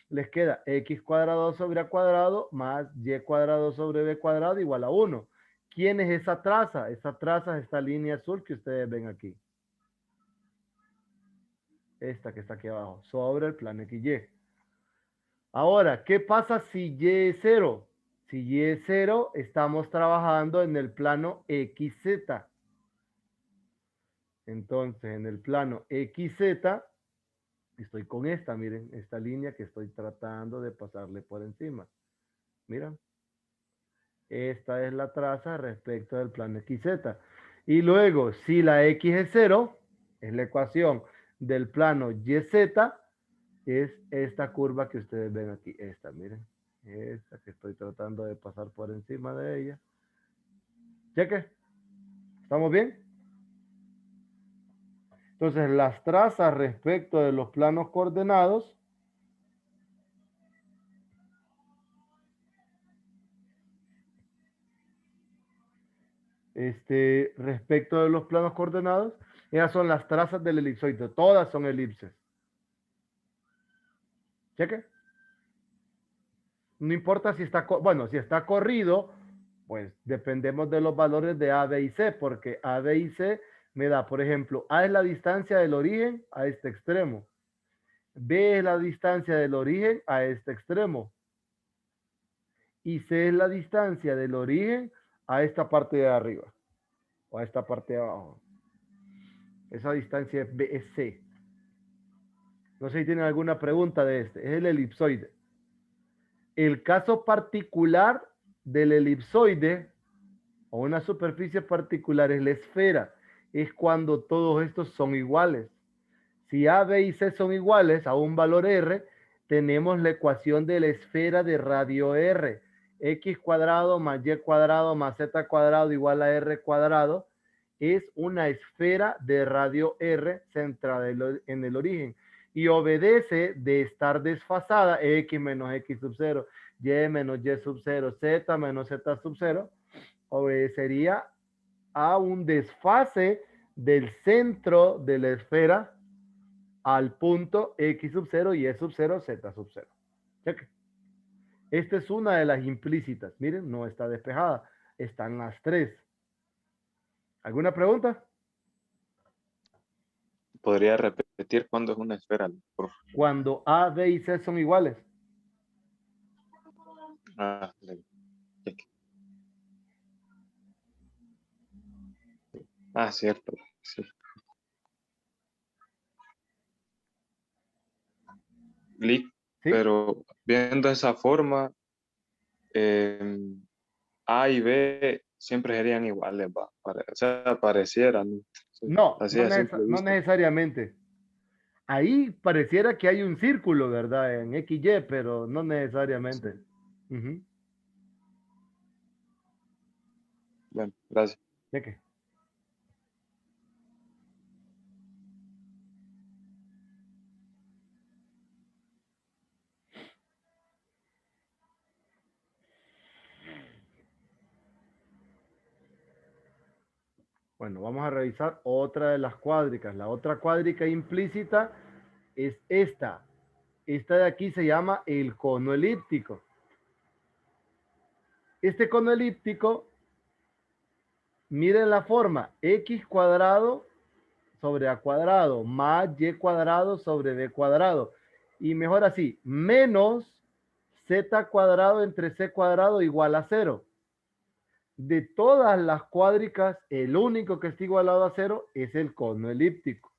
Les queda X cuadrado sobre A cuadrado más Y cuadrado sobre B cuadrado igual a 1. ¿Quién es esa traza? Esa traza es esta línea azul que ustedes ven aquí. Esta que está aquí abajo, sobre el plano XY. Ahora, ¿qué pasa si Y es 0? Si Y es 0, estamos trabajando en el plano XZ. Entonces, en el plano XZ, estoy con esta, miren, esta línea que estoy tratando de pasarle por encima. Miren. Esta es la traza respecto del plano XZ. Y luego, si la X es 0, es la ecuación del plano YZ, es esta curva que ustedes ven aquí. Esta, miren. Esta que estoy tratando de pasar por encima de ella. Cheque. ¿Estamos bien? Entonces, las trazas respecto de los planos coordenados respecto de los planos coordenados, esas son las trazas del elipsoide. Todas son elipses. Cheque. No importa si está, bueno, si está corrido, pues dependemos de los valores de A, B y C, porque A, B y C me da, por ejemplo, A es la distancia del origen a este extremo. B es la distancia del origen a este extremo. Y C es la distancia del origen a esta parte de arriba. O a esta parte de abajo. Esa distancia es C. No sé si tienen alguna pregunta de este. Es el elipsoide. El caso particular del elipsoide o una superficie particular es la esfera. Es cuando todos estos son iguales. Si A, B y C son iguales a un valor R, tenemos la ecuación de la esfera de radio R. X cuadrado más Y cuadrado más Z cuadrado igual a R cuadrado. Es una esfera de radio R centrada en el origen. Y obedece de estar desfasada X menos X sub 0, Y menos Y sub 0, Z menos Z sub 0. Obedecería a un desfase del centro de la esfera al punto X sub 0, Y sub 0, Z sub 0. Cheque. Esta es una de las implícitas. Miren, no está despejada. Están las tres. ¿Alguna pregunta? ¿Podría repetir cuándo es una esfera? Por favor? Cuando A, B y C son iguales. Ah, cierto. Sí. Lick, ¿Sí? pero viendo esa forma, A y B siempre serían iguales, va. O sea, parecieran. Sí, No, así no, a simple no vista. necesariamente. Ahí pareciera que hay un círculo, ¿verdad? En XY, pero no necesariamente. Ujú. Bueno, gracias. ¿De qué? Bueno, vamos a revisar otra de las cuádricas. La otra cuádrica implícita es esta. Esta de aquí se llama el cono elíptico. Este cono elíptico, miren la forma, X cuadrado sobre A cuadrado más Y cuadrado sobre B cuadrado. Y mejor así, menos Z cuadrado entre C cuadrado igual a 0. De todas las cuádricas, el único que está igualado a 0 es el cono elíptico.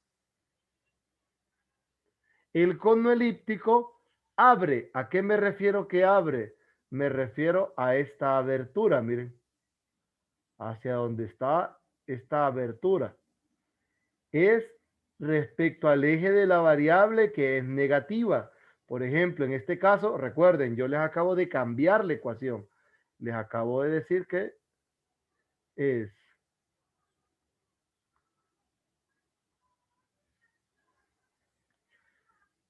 El cono elíptico abre. ¿A qué me refiero que abre? Me refiero a esta abertura, miren. Hacia donde está esta abertura. Es respecto al eje de la variable que es negativa. Por ejemplo, en este caso, recuerden, yo les acabo de cambiar la ecuación. Les acabo de decir que es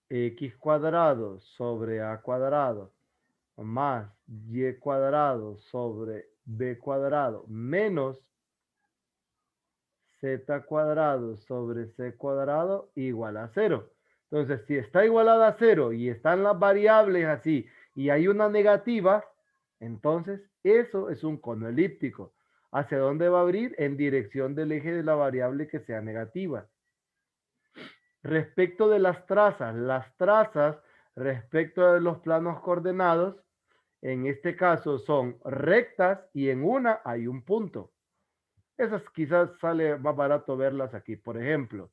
X cuadrado sobre A cuadrado más Y cuadrado sobre B cuadrado menos z cuadrado sobre c cuadrado igual a 0. Entonces, si está igualada a 0 y están las variables así y hay una negativa, entonces eso es un cono elíptico. ¿Hacia dónde va a abrir? En dirección del eje de la variable que sea negativa. Respecto de las trazas respecto de los planos coordenados, en este caso son rectas y en una hay un punto. Esas quizás sale más barato verlas aquí. Por ejemplo,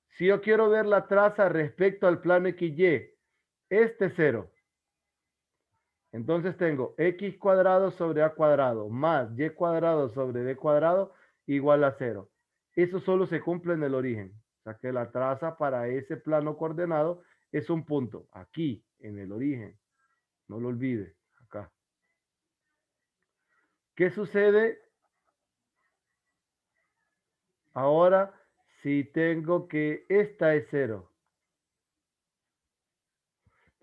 si yo quiero ver la traza respecto al plano XY, este 0. Entonces tengo x cuadrado sobre a cuadrado más y cuadrado sobre b cuadrado igual a 0. Eso solo se cumple en el origen. O sea que la traza para ese plano coordenado es un punto. Aquí, en el origen. No lo olvide. Acá. ¿Qué sucede ahora si tengo que esta es 0?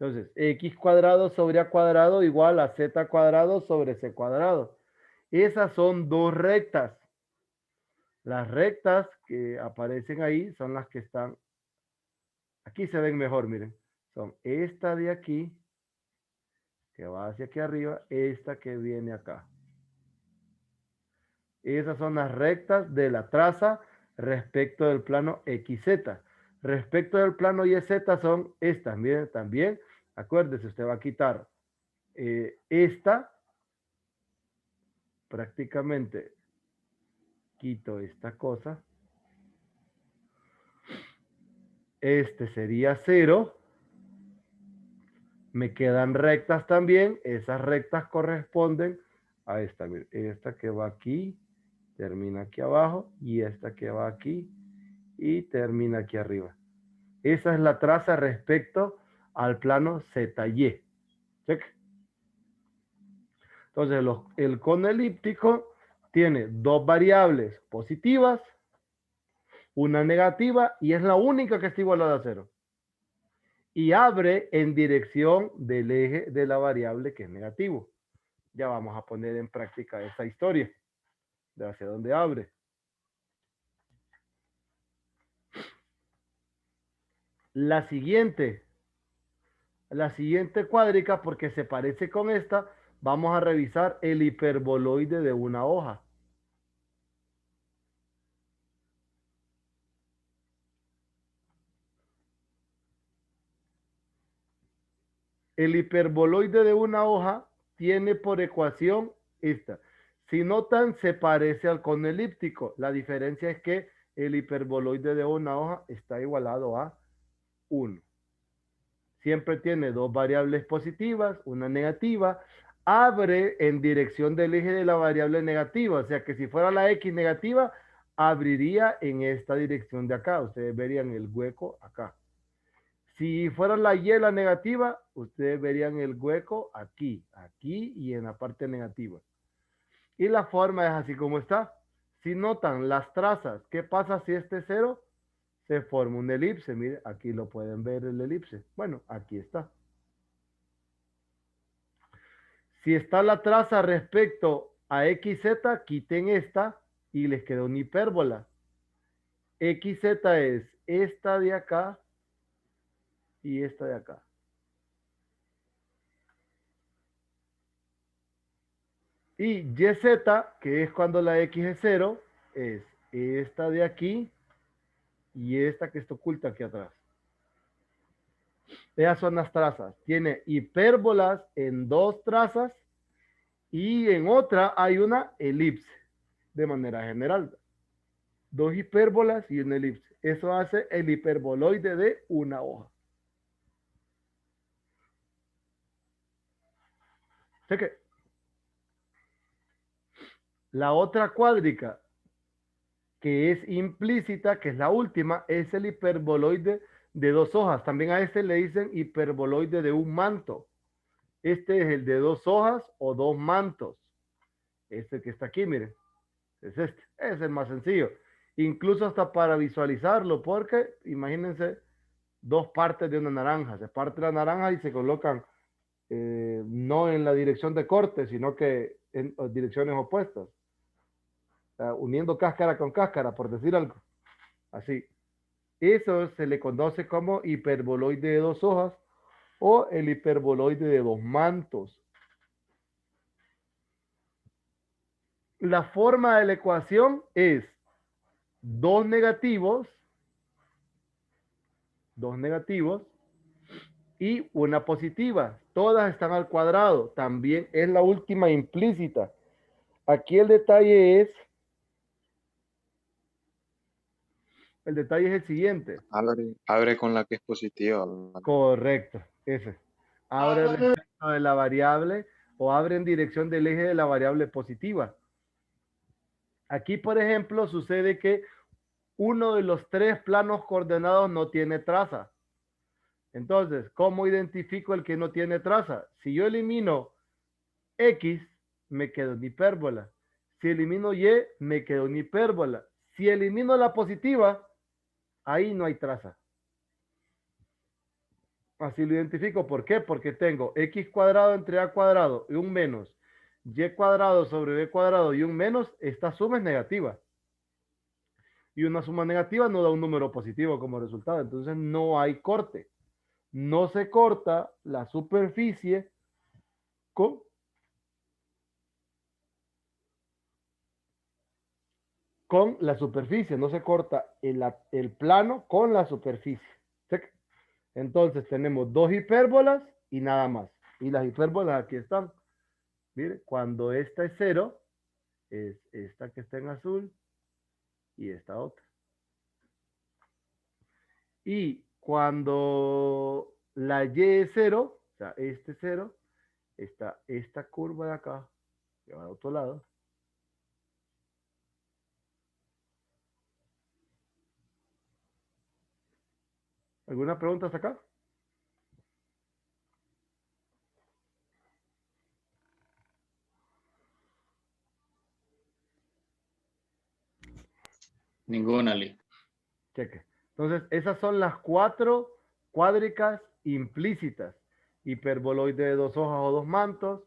Entonces, x cuadrado sobre a cuadrado igual a z cuadrado sobre c cuadrado. Esas son dos rectas. Las rectas que aparecen ahí son las que están, aquí se ven mejor, miren. Son esta de aquí, que va hacia aquí arriba, esta que viene acá. Esas son las rectas de la traza respecto del plano XZ. Respecto del plano YZ son estas, miren, también. Acuérdese, usted va a quitar esta, prácticamente quito esta cosa. Este sería 0. Me quedan rectas también. Esas rectas corresponden a esta. Miren, esta que va aquí, termina aquí abajo. Y esta que va aquí y termina aquí arriba. Esa es la traza respecto al plano ZY. ¿Check? Entonces, el cono elíptico tiene dos variables positivas, una negativa y es la única que está igualada a 0. Y abre en dirección del eje de la variable que es negativo. Ya vamos a poner en práctica esta historia de hacia dónde abre. La siguiente cuádrica, porque se parece con esta, vamos a revisar el hiperboloide de una hoja. El hiperboloide de una hoja tiene por ecuación esta. Si notan, se parece al cono elíptico. La diferencia es que el hiperboloide de una hoja está igualado a 1. Siempre tiene dos variables positivas, una negativa. Abre en dirección del eje de la variable negativa. O sea que si fuera la X negativa, abriría en esta dirección de acá. Ustedes verían el hueco acá. Si fuera la Y la negativa, ustedes verían el hueco aquí, aquí y en la parte negativa. Y la forma es así como está. Si notan las trazas, ¿qué pasa si este es 0? Se forma un elipse. Mire, aquí lo pueden ver el elipse. Bueno, aquí está. Si está la traza respecto a XZ, quiten esta y les queda una hipérbola. XZ es esta de acá y esta de acá. Y YZ, que es cuando la X es 0, es esta de aquí y esta que está oculta aquí atrás. Esas son las trazas. Tiene hipérbolas en dos trazas y en otra hay una elipse de manera general. Dos hipérbolas y una elipse. Eso hace el hiperboloide de una hoja. Cheque. La otra cuádrica que es implícita, que es la última, es el hiperboloide de dos hojas. También a este le dicen hiperboloide de un manto. Este es el de dos hojas o dos mantos. Este que está aquí, miren. Es este. Es el más sencillo. Incluso hasta para visualizarlo, porque imagínense dos partes de una naranja. Se parte la naranja y se colocan no en la dirección de corte, sino que en direcciones opuestas. uniendo cáscara con cáscara, por decir algo. Así. Eso se le conoce como hiperboloide de dos hojas o el hiperboloide de dos mantos. La forma de la ecuación es dos negativos y una positiva. Todas están al cuadrado. También es la última implícita. Aquí el detalle es el siguiente. Abre con la que es positiva. Correcto, ese. Abre respecto de la variable o abre en dirección del eje de la variable positiva. Aquí, por ejemplo, sucede que uno de los tres planos coordenados no tiene traza. Entonces, ¿cómo identifico el que no tiene traza? Si yo elimino X, me quedo en hipérbola. Si elimino Y, me quedo en hipérbola. Si elimino la positiva, ahí no hay traza. Así lo identifico. ¿Por qué? Porque tengo X cuadrado entre A cuadrado y un menos Y cuadrado sobre B cuadrado y un menos. Esta suma es negativa. Y una suma negativa no da un número positivo como resultado. Entonces no hay corte. No se corta la superficie con la superficie. No se corta el plano con la superficie. Entonces tenemos dos hipérbolas y nada más. Y las hipérbolas aquí están. Mire, cuando esta es 0, es esta que está en azul y esta otra. Y cuando la y es 0, o sea, este 0, está esta curva de acá, que va al otro lado. ¿Alguna pregunta hasta acá? Ninguna, Lee. Cheque. Entonces, esas son las 4 cuádricas implícitas. Hiperboloide de dos hojas o dos mantos,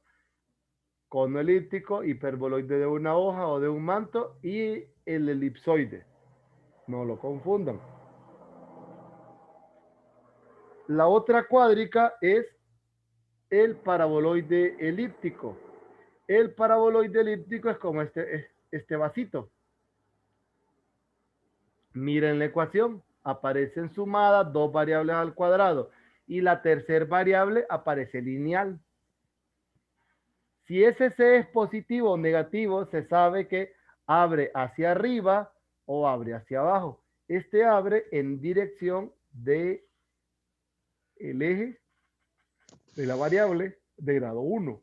cono elíptico, hiperboloide de una hoja o de un manto y el elipsoide. No lo confundan. La otra cuádrica es el paraboloide elíptico. El paraboloide elíptico es como este vasito. Miren la ecuación. Aparecen sumadas dos variables al cuadrado y la tercera variable aparece lineal. Si ese C es positivo o negativo, se sabe que abre hacia arriba o abre hacia abajo. Este abre en dirección de el eje de la variable de grado 1.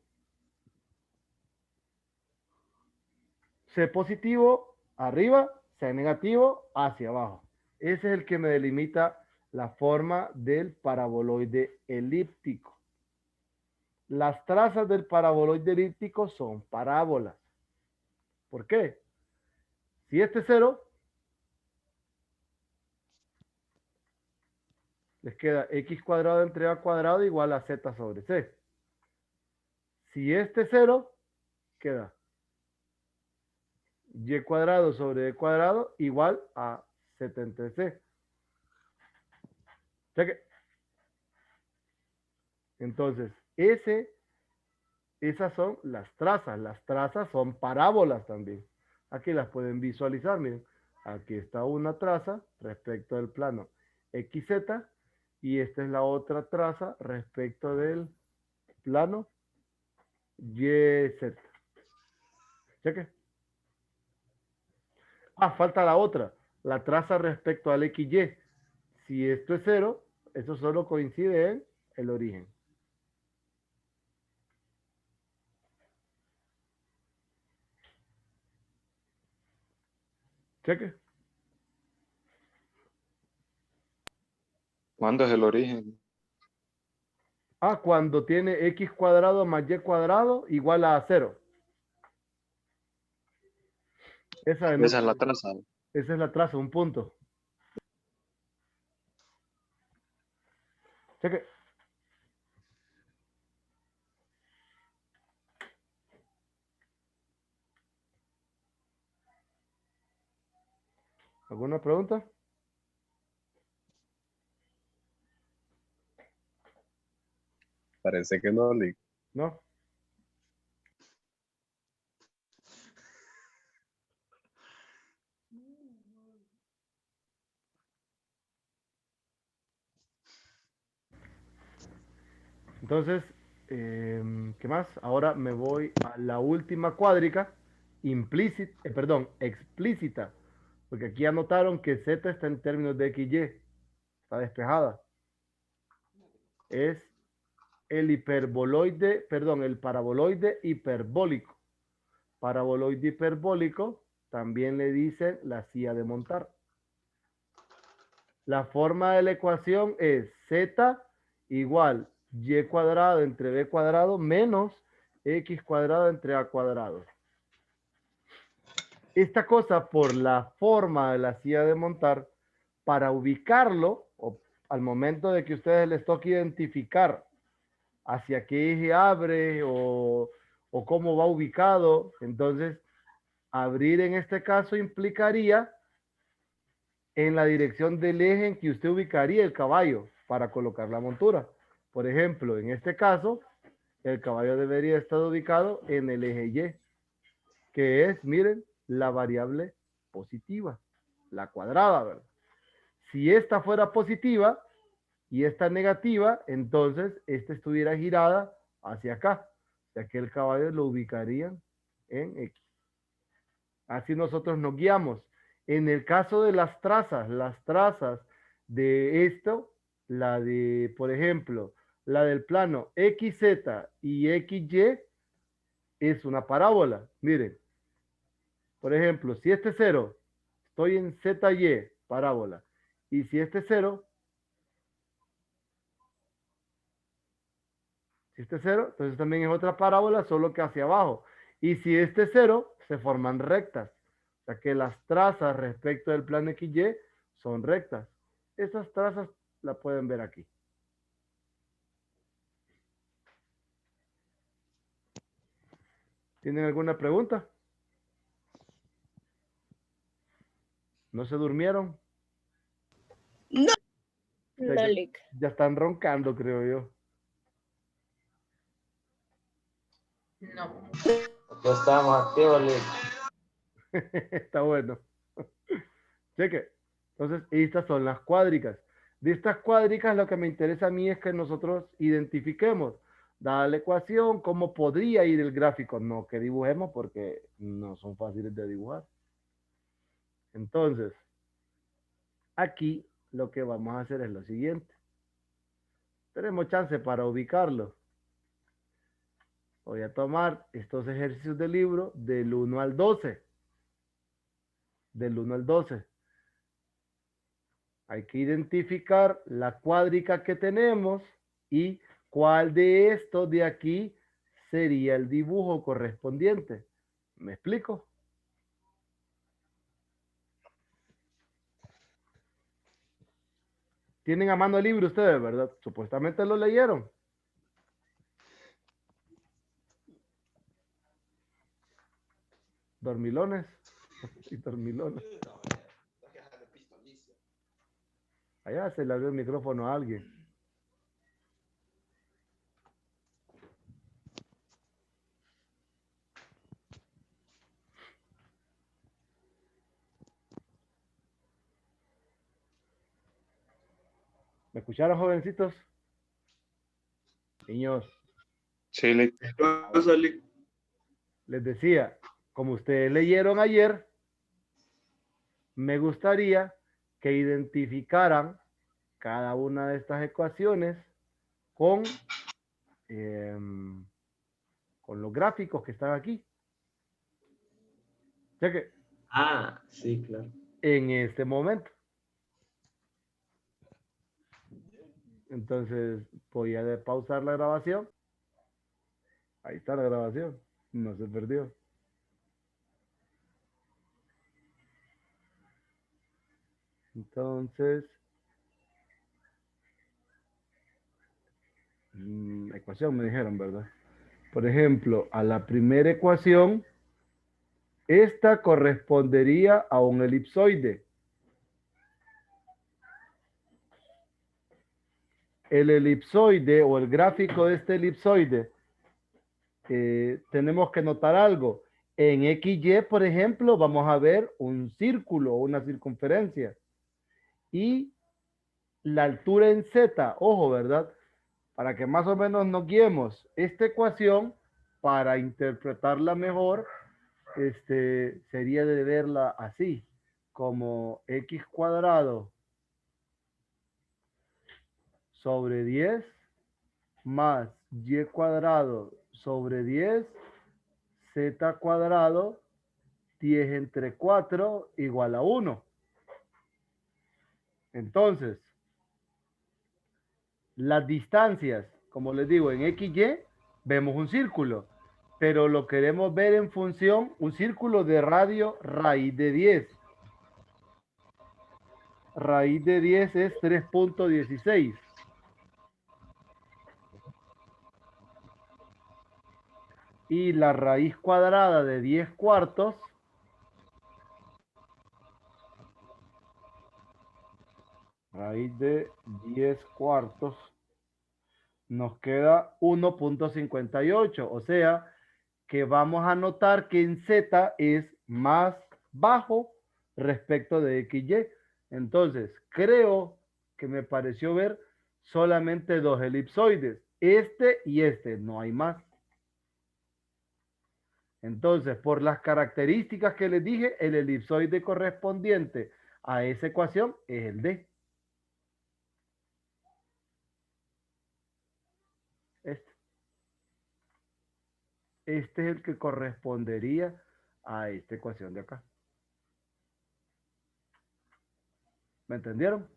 C positivo arriba, C negativo hacia abajo. Ese es el que me delimita la forma del paraboloide elíptico. Las trazas del paraboloide elíptico son parábolas. ¿Por qué? Si este es 0, les queda x cuadrado entre a cuadrado igual a z sobre c. Si este es 0, queda y cuadrado sobre e cuadrado igual a z entre c. Cheque. Entonces, esas son las trazas. Las trazas son parábolas también. Aquí las pueden visualizar, miren. Aquí está una traza respecto del plano XZ y esta es la otra traza respecto del plano YZ. Cheque. Ah, falta la otra. La traza respecto al XY. Si esto es 0, eso solo coincide en el origen. Cheque. ¿Cuándo es el origen? Ah, cuando tiene x cuadrado más y cuadrado igual a 0. Esa es la traza. Esa es la traza, un punto. Cheque. ¿Alguna pregunta? Parece que no, Lick. ¿No? Entonces, ¿qué más? Ahora me voy a la última cuádrica, explícita, porque aquí anotaron que Z está en términos de X, Y, está despejada. Es el paraboloide hiperbólico. Paraboloide hiperbólico también le dicen la silla de montar. La forma de la ecuación es Z igual y cuadrado entre b cuadrado menos x cuadrado entre a cuadrado. Esta cosa, por la forma de la silla de montar, para ubicarlo, o al momento de que ustedes les toque identificar hacia qué eje abre o cómo va ubicado, entonces abrir en este caso implicaría en la dirección del eje en que usted ubicaría el caballo para colocar la montura. Por ejemplo, en este caso, el caballo debería estar ubicado en el eje Y, que es, miren, la variable positiva, la cuadrada, ¿verdad? Si esta fuera positiva y esta negativa, entonces esta estuviera girada hacia acá, ya que el caballo lo ubicarían en X. Así nosotros nos guiamos. En el caso de las trazas de esto, la de, por ejemplo, la del plano XZ y XY es una parábola. Miren, por ejemplo, si este 0, estoy en ZY, parábola. Y si este 0, entonces también es otra parábola, solo que hacia abajo. Y si este 0, se forman rectas. O sea que las trazas respecto del plano XY son rectas. Esas trazas la pueden ver aquí. ¿Tienen alguna pregunta? ¿No se durmieron? No. Ya, No, Lick. ya están roncando, creo yo. No. Ya estamos activos, Lick. Está bueno. Cheque. Entonces, estas son las cuádricas. De estas cuádricas, lo que me interesa a mí es que nosotros identifiquemos, dada la ecuación, cómo podría ir el gráfico. No que dibujemos porque no son fáciles de dibujar. Entonces, aquí lo que vamos a hacer es lo siguiente. Tenemos chance para ubicarlo. Voy a tomar estos ejercicios del libro del 1 al 12. Del 1 al 12. Hay que identificar la cuádrica que tenemos y cuál de estos de aquí sería el dibujo correspondiente. ¿Me explico? Tienen a mano el libro ustedes, ¿verdad? Supuestamente lo leyeron. Dormilones y dormilones. Allá se le abrió el micrófono a alguien. ¿Me escucharon, jovencitos? Niños. Sí, Lick. Les decía, como ustedes leyeron ayer, me gustaría que identificaran cada una de estas ecuaciones con los gráficos que están aquí. Cheque. Ah, sí, claro. En este momento. Entonces voy a pausar la grabación. Ahí está la grabación. No se perdió. Entonces, ecuación me dijeron, ¿verdad? Por ejemplo, a la primera ecuación, esta correspondería a un elipsoide. el elipsoide o el gráfico de este elipsoide, tenemos que notar algo. En XY, por ejemplo, vamos a ver un círculo o una circunferencia. Y la altura en Z, ojo, ¿verdad? Para que más o menos nos guiemos, esta ecuación, para interpretarla mejor, sería de verla así, como x cuadrado sobre 10 más y cuadrado sobre 10, z cuadrado 10 entre 4 igual a 1. Entonces, las distancias, como les digo, en XY vemos un círculo, pero lo queremos ver en función, un círculo de radio raíz de 10. Raíz de 10 es 3.16. Y la raíz cuadrada de 10 cuartos raíz de 10 cuartos nos queda 1.58, o sea que vamos a notar que en Z es más bajo respecto de XY. Entonces, creo que me pareció ver solamente dos elipsoides, este y este, no hay más. Entonces, por las características que les dije, el elipsoide correspondiente a esa ecuación es el D. Este es el que correspondería a esta ecuación de acá. ¿Me entendieron?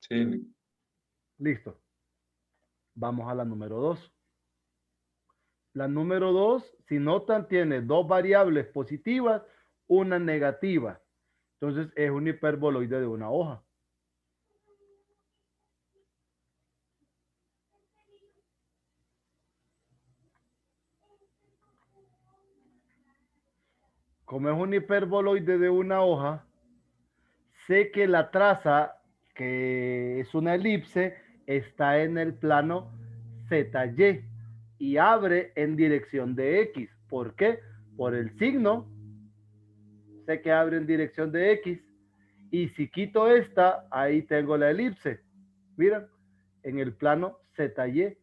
Sí. Listo. Vamos a la número 2. La número 2, si notan, tiene dos variables positivas, una negativa. Entonces es un hiperboloide de una hoja. Como es un hiperboloide de una hoja, sé que la traza, que es una elipse, está en el plano ZY y abre en dirección de X. ¿Por qué? Por el signo. Sé que abre en dirección de X. Y si quito esta, ahí tengo la elipse. Miren, en el plano ZY.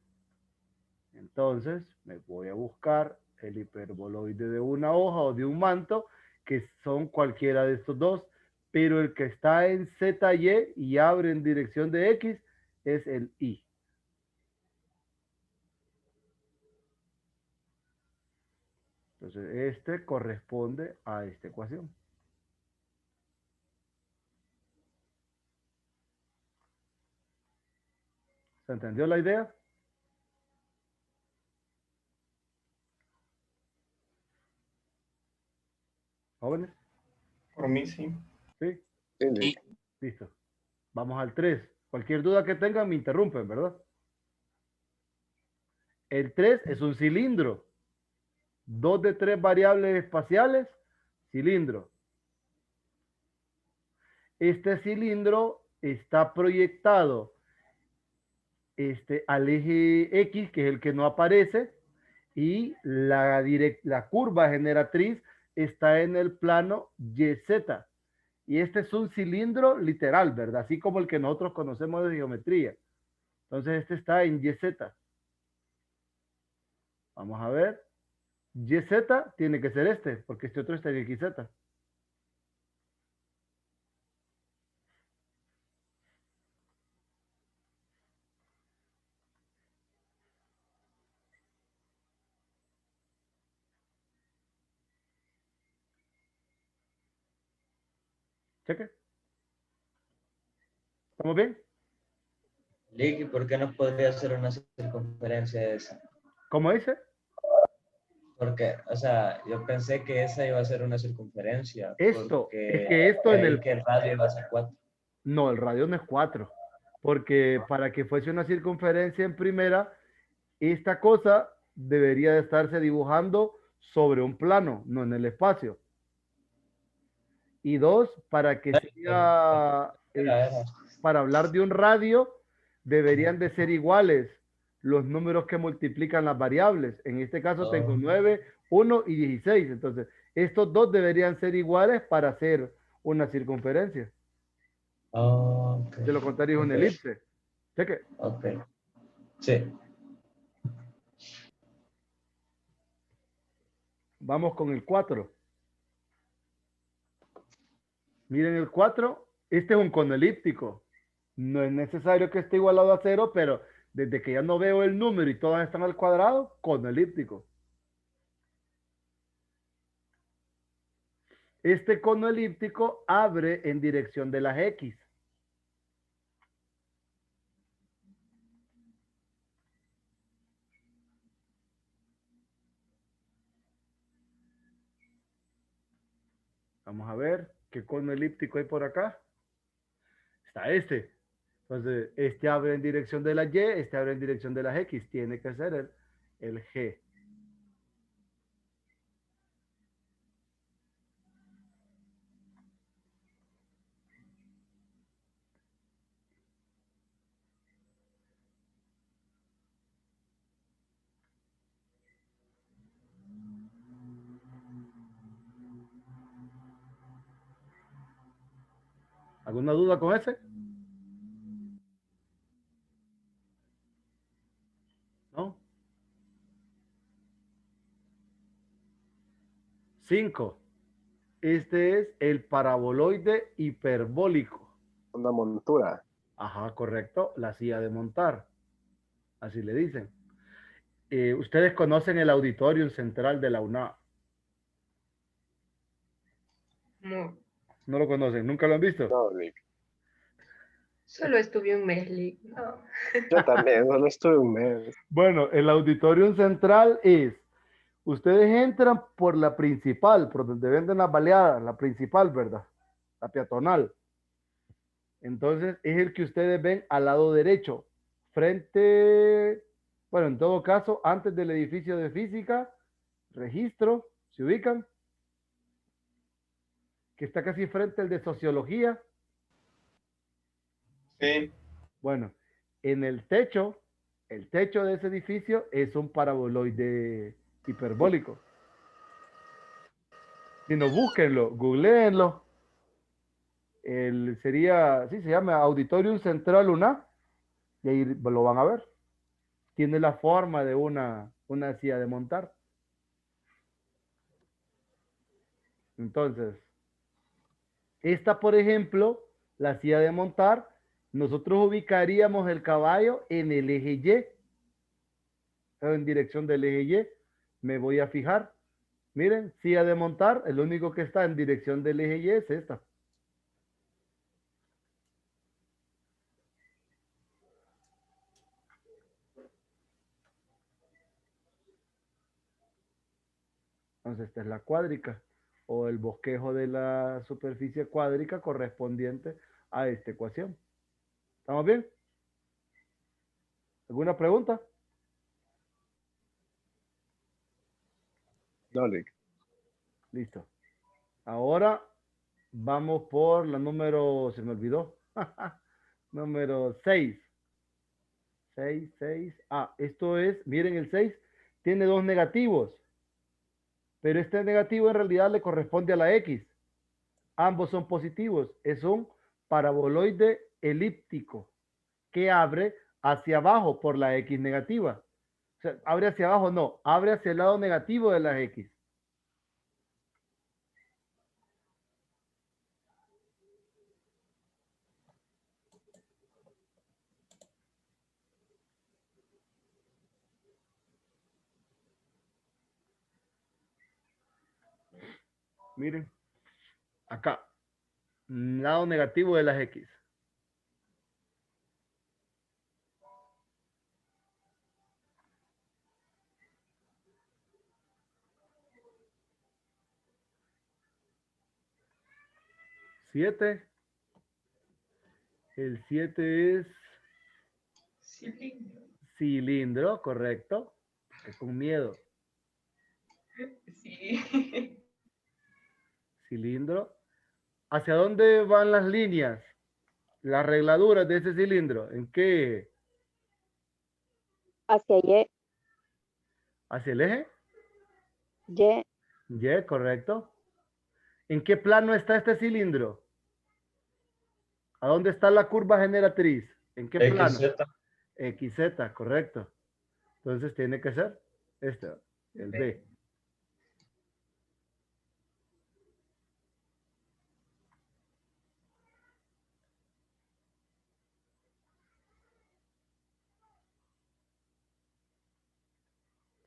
Entonces, me voy a buscar el hiperboloide de una hoja o de un manto, que son cualquiera de estos dos, pero el que está en ZY y abre en dirección de X es el I. Entonces, este corresponde a esta ecuación. ¿Se entendió la idea? ¿Jóvenes? Por mí sí. ¿Sí? Sí. Listo. Vamos al 3. Cualquier duda que tengan me interrumpen, ¿verdad? El 3 es un cilindro. 2 de 3 variables espaciales, cilindro. Este cilindro está proyectado al eje X, que es el que no aparece, y la curva generatriz está en el plano YZ. Y este es un cilindro literal, ¿verdad? Así como el que nosotros conocemos de geometría. Entonces este está en YZ. Vamos a ver. YZ tiene que ser este, porque este otro está en XZ. Cheque. ¿Estamos bien? Licky, ¿por qué no podría ser una circunferencia esa? ¿Cómo dice? Porque, o sea, yo pensé que esa iba a ser una circunferencia. Esto, porque es que esto en creí el... que el radio iba a ser 4. No, el radio no es 4. Porque para que fuese una circunferencia en primera, esta cosa debería de estarse dibujando sobre un plano, no en el espacio. Y 2, para que sea, para hablar de un radio, deberían de ser iguales los números que multiplican las variables. En este caso tengo 9, 1 y 16. Entonces, estos dos deberían ser iguales para hacer una circunferencia. De lo contrario, es una elipse. Cheque. Ok. Sí. Vamos con el 4. Miren el 4. Este es un cono elíptico. No es necesario que esté igualado a 0, pero desde que ya no veo el número y todas están al cuadrado, cono elíptico. Este cono elíptico abre en dirección de las X. Vamos a ver qué cono elíptico hay por acá. Está este. Entonces, este abre en dirección de la Y, este abre en dirección de las X. Tiene que ser el G. ¿Alguna duda con ese? ¿No? 5. Este es el paraboloide hiperbólico. Una montura. Ajá, correcto. La silla de montar. Así le dicen. Ustedes conocen el Auditorium Central de la UNA. No, ¿No lo conocen? ¿Nunca lo han visto? No, Lick. solo estuve un mes, Lick. No. Yo también, solo estuve un mes. Bueno, el Auditorium Central es, ustedes entran por la principal, por donde venden las baleadas, la principal, ¿verdad? La peatonal. Entonces, es el que ustedes ven al lado derecho, frente, bueno, en todo caso, antes del edificio de física, registro, ¿se ubican? Que está casi frente al de sociología. Sí. Bueno, en el techo de ese edificio es un paraboloide hiperbólico. Si no, búsquenlo, googleenlo. Sería, sí, se llama Auditorium Central UNA, y ahí lo van a ver. Tiene la forma de una silla de montar. Entonces, esta, por ejemplo, la silla de montar, nosotros ubicaríamos el caballo en el eje Y, en dirección del eje Y. Me voy a fijar. Miren, silla de montar, el único que está en dirección del eje Y es esta. Entonces, esta es la cuádrica o el bosquejo de la superficie cuádrica correspondiente a esta ecuación. ¿Estamos bien? ¿Alguna pregunta? No, Lick. Listo. Ahora vamos por la número, se me olvidó. Número 6. 6. Ah, esto es, miren el 6, tiene dos negativos. Pero este negativo en realidad le corresponde a la X. Ambos son positivos. Es un paraboloide elíptico que abre hacia abajo por la X negativa. O sea, abre hacia abajo, no, abre hacia el lado negativo de la X. Miren, acá, lado negativo de las X. ¿7? El 7 es Cilindro. cilindro, correcto. Que con miedo. Sí. Cilindro. ¿Hacia dónde van las líneas? Las regladuras de ese cilindro. ¿En qué? Hacia Y. ¿Hacia el eje? Y. Y, correcto. ¿En qué plano está este cilindro? ¿A dónde está la curva generatriz? ¿En qué plano? XZ. XZ, correcto. Entonces tiene que ser este, el B.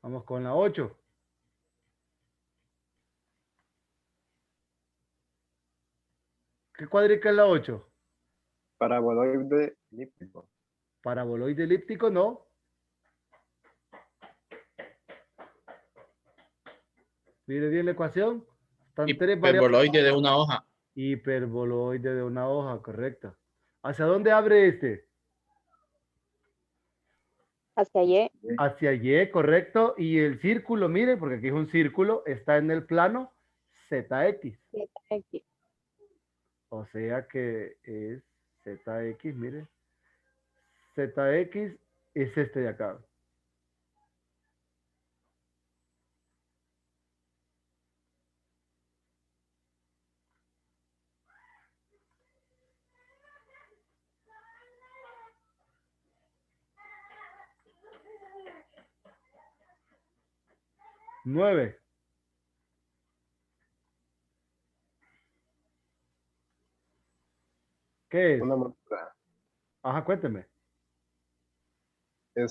Vamos con la 8. ¿Qué cuadrica es la 8? Paraboloide elíptico. Paraboloide elíptico, no. Mire bien la ecuación. Están tres variables. Hiperboloide de una hoja. Hiperboloide de una hoja, correcto. ¿Hacia dónde abre este? Hacia Y. Hacia Y, correcto. Y el círculo, mire, porque aquí es un círculo, está en el plano ZX. ZX. O sea que es ZX, mire. ZX es este de acá. Nueve. ¿Qué es? Una montura. Ajá, cuénteme. El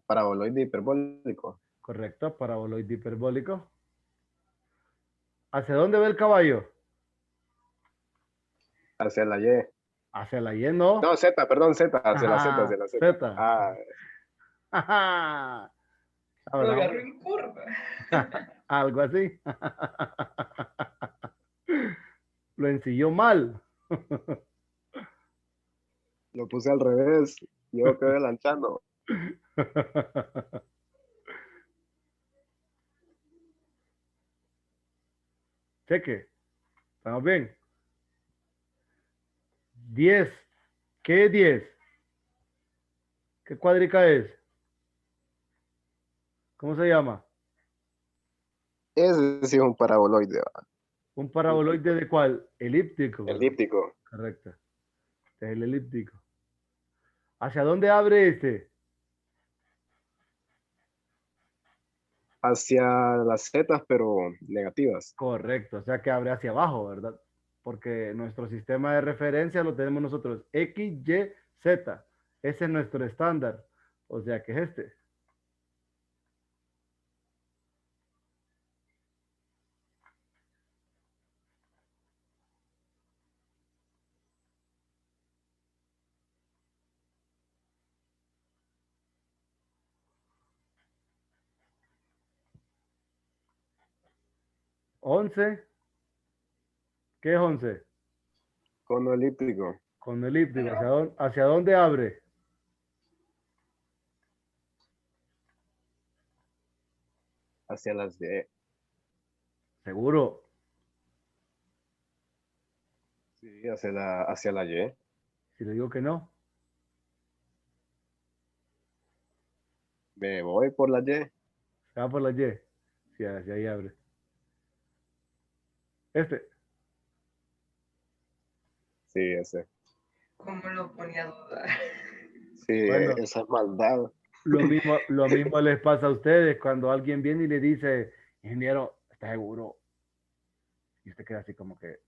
paraboloide hiperbólico. Correcto, paraboloide hiperbólico. ¿Hacia dónde va el caballo? Hacia la Y. Hacia la Y, no. No, Z, perdón, Z, hacia la Z, hacia la Z. Z. Ah, Ajá. Lo Ahora, agarró en curva. algo así. Lo ensilló mal. lo puse al revés. Yo quedé lanchando. Cheque. ¿Estamos bien? 10. ¿Qué es 10? ¿Qué cuadrica es? ¿Cómo se llama? Ese sí es un paraboloide. ¿Va? ¿Un paraboloide de cuál? Elíptico. ¿Verdad? Elíptico. Correcto. Este es el elíptico. ¿Hacia dónde abre este? Hacia las Z, pero negativas. Correcto, o sea que abre hacia abajo, ¿verdad? Porque nuestro sistema de referencia lo tenemos nosotros X, Y, Z. Ese es nuestro estándar. O sea que es este. ¿11? ¿Qué es 11? Cono elíptico. Con elíptico. ¿Hacia dónde abre? Hacia las Y. Seguro. Sí, hacia la Y. Si le digo que no. Me voy por la Y. Se va por la Y. Sí, hacia ahí abre. Este. Sí, ese. ¿Cómo lo ponía a dudar? Sí, Bueno. esa es maldad. Lo mismo les pasa a ustedes cuando alguien viene y le dice, ingeniero, ¿está seguro? Y usted queda así como que,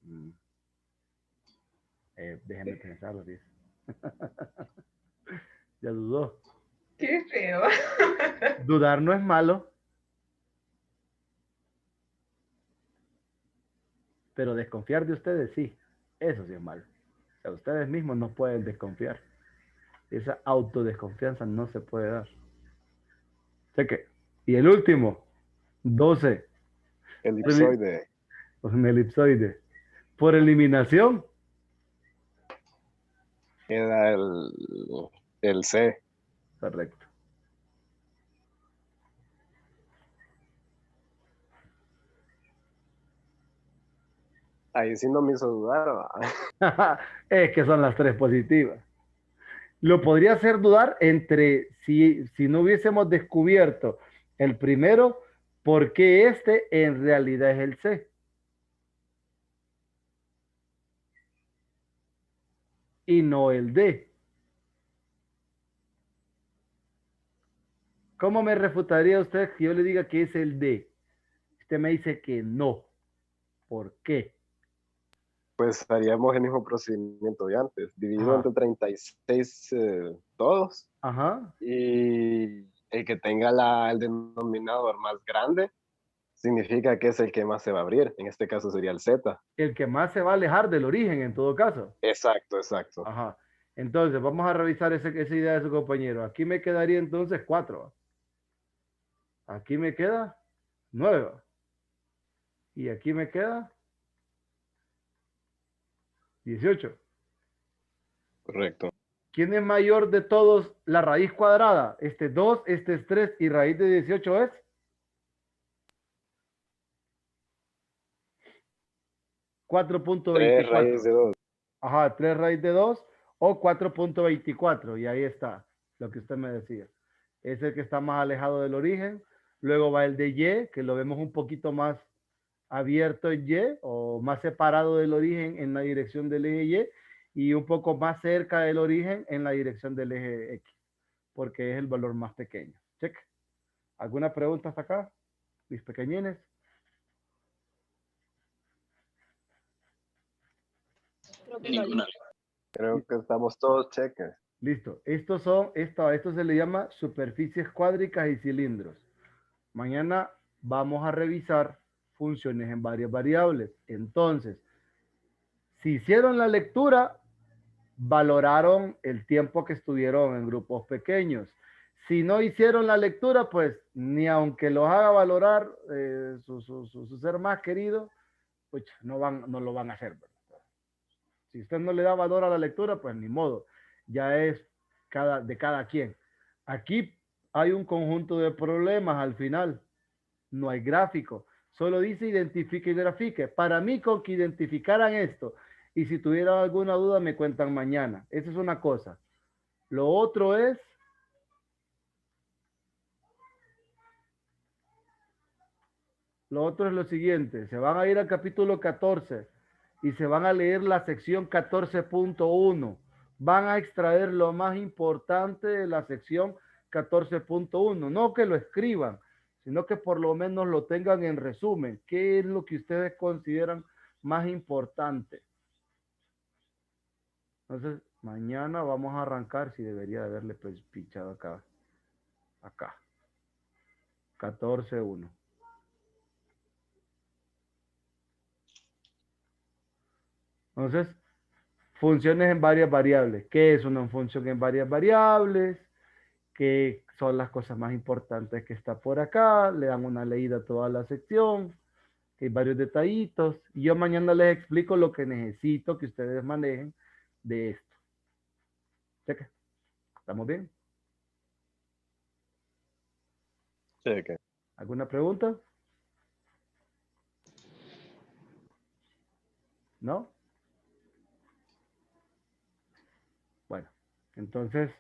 déjeme pensarlo, dice. Ya dudó. Qué feo. Dudar no es malo, pero desconfiar de ustedes sí, eso sí es malo. O sea, ustedes mismos no pueden desconfiar. Esa autodesconfianza no se puede dar. Cheque. Y el último, 12. Elipsoide. Un elipsoide. Por eliminación. Era el C. Correcto. Ahí sí no me hizo dudar. ¿Va? Es que son las tres positivas. Lo podría hacer dudar entre si no hubiésemos descubierto el primero, ¿por qué este en realidad es el C? Y no el D. ¿Cómo me refutaría usted que yo le diga que es el D? Usted me dice que no. ¿Por qué? Pues haríamos el mismo procedimiento de antes, dividido Ajá. entre 36 todos. Ajá. Y el que tenga el denominador más grande significa que es el que más se va a abrir. En este caso sería el Z. El que más se va a alejar del origen en todo caso. Exacto, exacto. Ajá. Entonces, vamos a revisar esa idea de su compañero. Aquí me quedaría entonces 4. Aquí me queda 9. Y aquí me queda 18. Correcto. ¿Quién es mayor de todos? La raíz cuadrada. Este 2, este es 3 y raíz de 18 es 3 raíz de 4.24. 2. Ajá, 3 raíz de 2 o 4.24. Y ahí está lo que usted me decía. Es el que está más alejado del origen. Luego va el de Y, que lo vemos un poquito más abierto en Y o más separado del origen en la dirección del eje Y un poco más cerca del origen en la dirección del eje X, porque es el valor más pequeño. Check. ¿Alguna pregunta hasta acá? Mis pequeñines. Creo que no. Ninguna. Creo que estamos todos cheques. Listo. Esto se le llama superficies cuádricas y cilindros. Mañana vamos a revisar funciones en varias variables. Entonces, si hicieron la lectura, valoraron el tiempo que estuvieron en grupos pequeños. Si no hicieron la lectura, pues ni aunque los haga valorar su ser más querido, pues no lo van a hacer. ¿Verdad? Si usted no le da valor a la lectura, pues ni modo. Ya es de cada quien. Aquí hay un conjunto de problemas al final. No hay gráfico. Solo dice identifique y grafique. Para mí, con que identificaran esto, y si tuvieran alguna duda, me cuentan mañana. Esa es una cosa. Lo otro es lo siguiente. Se van a ir al capítulo 14 y se van a leer la sección 14.1. Van a extraer lo más importante de la sección 14.1. No que lo escriban, sino que por lo menos lo tengan en resumen. ¿Qué es lo que ustedes consideran más importante? Entonces, mañana vamos a arrancar, si debería de haberle pues pinchado acá. Acá. 14.1. Entonces, funciones en varias variables. ¿Qué es una función en varias variables? ¿Qué son las cosas más importantes que está por acá? Le dan una leída a toda la sección. Hay varios detallitos. Y yo mañana les explico lo que necesito que ustedes manejen de esto. Cheque. ¿Estamos bien? Cheque. ¿Alguna pregunta? ¿No? Bueno, entonces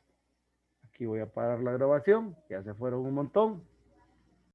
aquí voy a parar la grabación. Ya se fueron un montón.